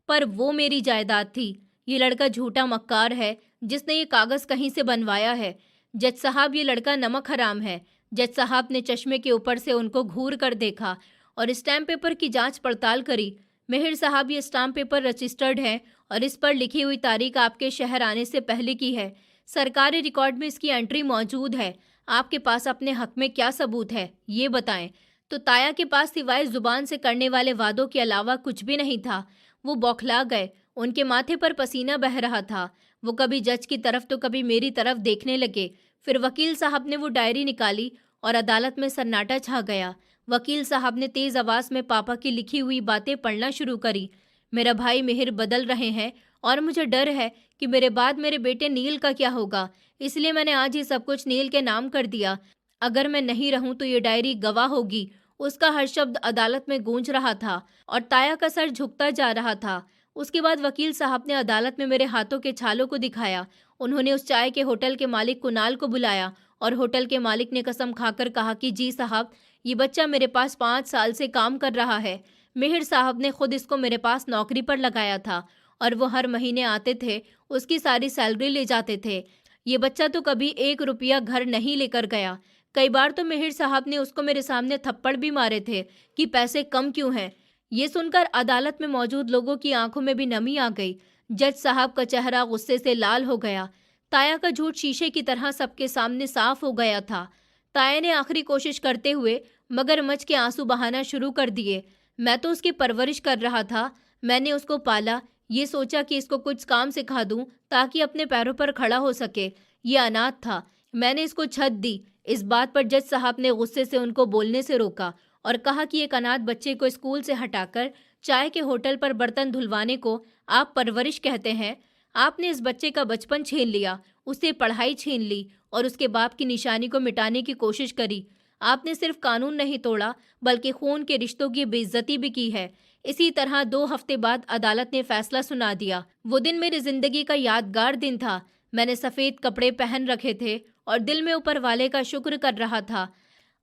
पर वो मेरी जायदाद थी। ये लड़का झूठा मक्कार है जिसने ये कागज कहीं से बनवाया है। जज साहब, ये लड़का नमक हराम है। जज साहब ने चश्मे के ऊपर से उनको घूर कर देखा और स्टैम्प पेपर की जांच पड़ताल करी। मेहर साहब, ये स्टैम्प पेपर रजिस्टर्ड है और इस पर लिखी हुई तारीख आपके शहर आने से पहले की है। सरकारी रिकॉर्ड में इसकी एंट्री मौजूद है। आपके पास अपने हक में क्या सबूत है, ये बताएं। तो ताया के पास सिवाय जुबान से करने वाले वादों के अलावा कुछ भी नहीं था। वो बौखला गए। उनके माथे पर पसीना बह रहा था। वो कभी जज की तरफ तो कभी मेरी तरफ देखने लगे। फिर वकील साहब ने वो डायरी निकाली और अदालत में सन्नाटा छा गया। वकील साहब ने तेज आवाज में पापा की लिखी हुई बातें पढ़ना शुरू करी। मेरा भाई मिहिर बदल रहे हैं और मुझे डर है कि मेरे बाद मेरे बेटे नील का क्या होगा, इसलिए मैंने आज ही सब कुछ नील के नाम कर दिया। अगर मैं नहीं रहूं तो ये डायरी गवाह होगी। उसका हर शब्द अदालत में गूंज रहा था और ताया का सर झुकता जा रहा था। उसके बाद वकील साहब ने अदालत में मेरे हाथों के छालों को दिखाया। उन्होंने उस चाय के होटल के मालिक कुणाल को बुलाया और होटल के मालिक ने कसम खाकर कहा कि जी साहब, ये बच्चा मेरे पास 5 साल से काम कर रहा है। मिहिर साहब ने खुद इसको मेरे पास नौकरी पर लगाया था और वो हर महीने आते थे, उसकी सारी सैलरी ले जाते थे। ये बच्चा तो कभी 1 रुपया घर नहीं लेकर गया। कई बार तो मिहिर साहब ने उसको मेरे सामने थप्पड़ भी मारे थे कि पैसे कम क्यों हैं। ये सुनकर अदालत में मौजूद लोगों की आंखों में भी नमी आ गई। जज साहब का चेहरा गुस्से से लाल हो गया। ताया का झूठ शीशे की तरह सबके सामने साफ हो गया था। ताया ने आखिरी कोशिश करते हुए मगरमच्छ के आंसू बहाना शुरू कर दिए। मैं तो उसकी परवरिश कर रहा था। मैंने उसको पाला, ये सोचा कि इसको कुछ काम सिखा दूं ताकि अपने पैरों पर खड़ा हो सके। ये अनाथ था। मैंने इसको छत दी। इस बात पर जज साहब ने गुस्से से उनको बोलने से रोका और कहा कि एक अनाथ बच्चे को स्कूल से हटाकर चाय के होटल पर बर्तन धुलवाने को आप परवरिश कहते हैं? आपने इस बच्चे का बचपन छीन लिया, उससे पढ़ाई छीन ली और उसके बाप की निशानी को मिटाने की कोशिश करी। आपने सिर्फ कानून नहीं तोड़ा बल्कि खून के रिश्तों की बेइज्जती भी की है। इसी तरह 2 हफ्ते बाद अदालत ने फैसला सुना दिया। वो दिन मेरी जिंदगी का यादगार दिन था। मैंने सफेद कपड़े पहन रखे थे और दिल में ऊपर वाले का शुक्र कर रहा था।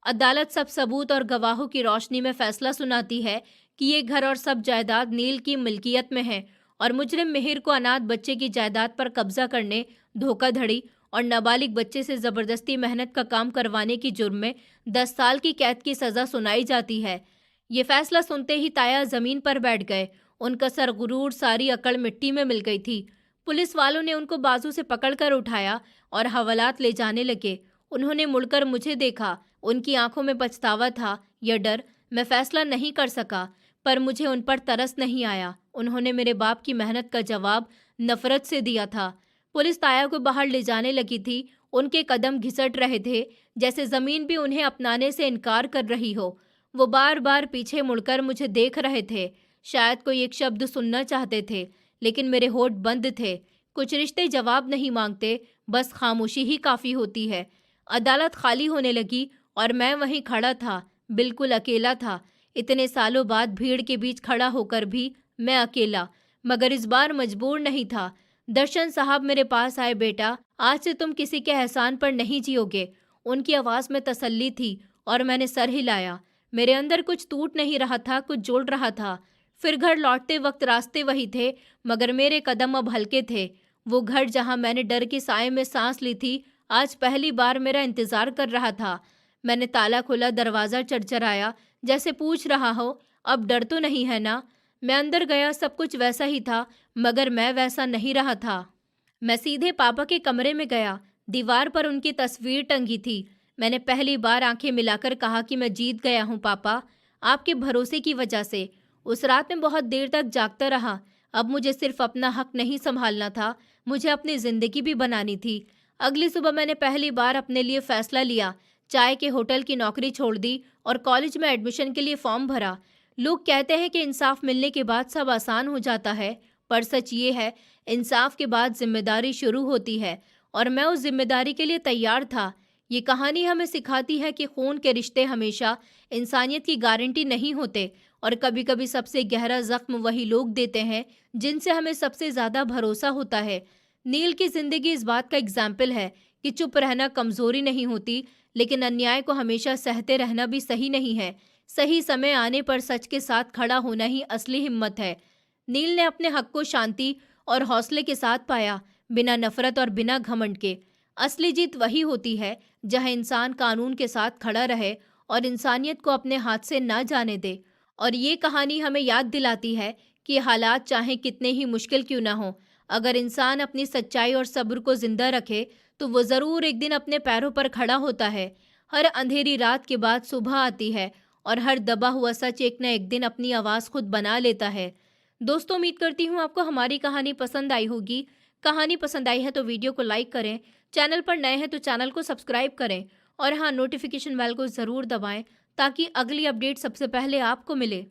अदालत सब सबूत और गवाहों की रोशनी में फैसला सुनाती है कि ये घर और सब जायदाद नील की मिल्कियत में है और मुजरिम मिहिर को अनाथ बच्चे की जायदाद पर कब्जा करने, धोखाधड़ी और नाबालिग बच्चे से जबरदस्ती मेहनत का काम करवाने की जुर्म में 10 साल की कैद की सजा सुनाई जाती है। ये फैसला सुनते ही ताया जमीन पर बैठ गए। उनका सर गुरूर, सारी अकड़ मिट्टी में मिल गई थी। पुलिस वालों ने उनको बाजू से पकड़कर उठाया और हवालात ले जाने लगे। उन्होंने मुड़कर मुझे देखा। उनकी आंखों में पछतावा था या डर, मैं फैसला नहीं कर सका, पर मुझे उन पर तरस नहीं आया। उन्होंने मेरे बाप की मेहनत का जवाब नफरत से दिया था। पुलिस ताया को बाहर ले जाने लगी थी। उनके कदम घिसट रहे थे, जैसे जमीन भी उन्हें अपनाने से इनकार कर रही हो। वो बार बार पीछे मुड़कर मुझे देख रहे थे, शायद कोई एक शब्द सुनना चाहते थे, लेकिन मेरे होठ बंद थे। कुछ रिश्ते जवाब नहीं मांगते, बस खामोशी ही काफी होती है। अदालत खाली होने लगी और मैं वहीं खड़ा था, बिल्कुल अकेला था। इतने सालों बाद भीड़ के बीच खड़ा होकर भी मैं अकेला, मगर इस बार मजबूर नहीं था। दर्शन साहब मेरे पास आए। बेटा, आज से तुम किसी के एहसान पर नहीं जियोगे। उनकी आवाज में तसल्ली थी और मैंने सर हिलाया। मेरे अंदर कुछ टूट नहीं रहा था, कुछ जुड़ रहा था। फिर घर लौटते वक्त रास्ते वही थे, मगर मेरे कदम अब हल्के थे। वो घर जहां मैंने डर के साए में सांस ली थी, आज पहली बार मेरा इंतजार कर रहा था। मैंने ताला खोला, दरवाजा चरचराया, जैसे पूछ रहा हो, अब डर तो नहीं है ना? मैं अंदर गया, सब कुछ वैसा ही था, मगर मैं वैसा नहीं रहा था। मैं सीधे पापा के कमरे में गया। दीवार पर उनकी तस्वीर टंगी थी। मैंने पहली बार आंखें मिलाकर कहा कि मैं जीत गया हूँ पापा, आपके भरोसे की वजह से। उस रात में बहुत देर तक जागता रहा। अब मुझे सिर्फ अपना हक नहीं संभालना था, मुझे अपनी जिंदगी भी बनानी थी। अगली सुबह मैंने पहली बार अपने लिए फैसला लिया। चाय के होटल की नौकरी छोड़ दी और कॉलेज में एडमिशन के लिए फॉर्म भरा। लोग कहते हैं कि इंसाफ मिलने के बाद सब आसान हो जाता है, पर सच ये है, इंसाफ के बाद जिम्मेदारी शुरू होती है और मैं उस जिम्मेदारी के लिए तैयार था। ये कहानी हमें सिखाती है कि खून के रिश्ते हमेशा इंसानियत की गारंटी नहीं होते और कभी-कभी सबसे गहरा जख्म वही लोग देते हैं जिनसे हमें सबसे ज्यादा भरोसा होता है। नील की जिंदगी इस बात का एग्जाम्पल है कि चुप रहना कमजोरी नहीं होती, लेकिन अन्याय को हमेशा सहते रहना भी सही नहीं है। सही समय आने पर सच के साथ खड़ा होना ही असली हिम्मत है। नील ने अपने हक को शांति और हौसले के साथ पाया, बिना नफरत और बिना घमंड के। असली जीत वही होती है जहां इंसान कानून के साथ खड़ा रहे और इंसानियत को अपने हाथ से ना जाने दे। और ये कहानी हमें याद दिलाती है कि हालात चाहे कितने ही मुश्किल क्यों ना हो, अगर इंसान अपनी सच्चाई और सब्र को जिंदा रखे तो वो जरूर एक दिन अपने पैरों पर खड़ा होता है। हर अंधेरी रात के बाद सुबह आती है और हर दबा हुआ सच एक न एक दिन अपनी आवाज खुद बना लेता है। दोस्तों, उम्मीद करती हूँ आपको हमारी कहानी पसंद आई होगी। कहानी पसंद आई है तो वीडियो को लाइक करें, चैनल पर नए हैं तो चैनल को सब्सक्राइब करें और हाँ, नोटिफिकेशन बेल को ज़रूर दबाएं ताकि अगली अपडेट सबसे पहले आपको मिले।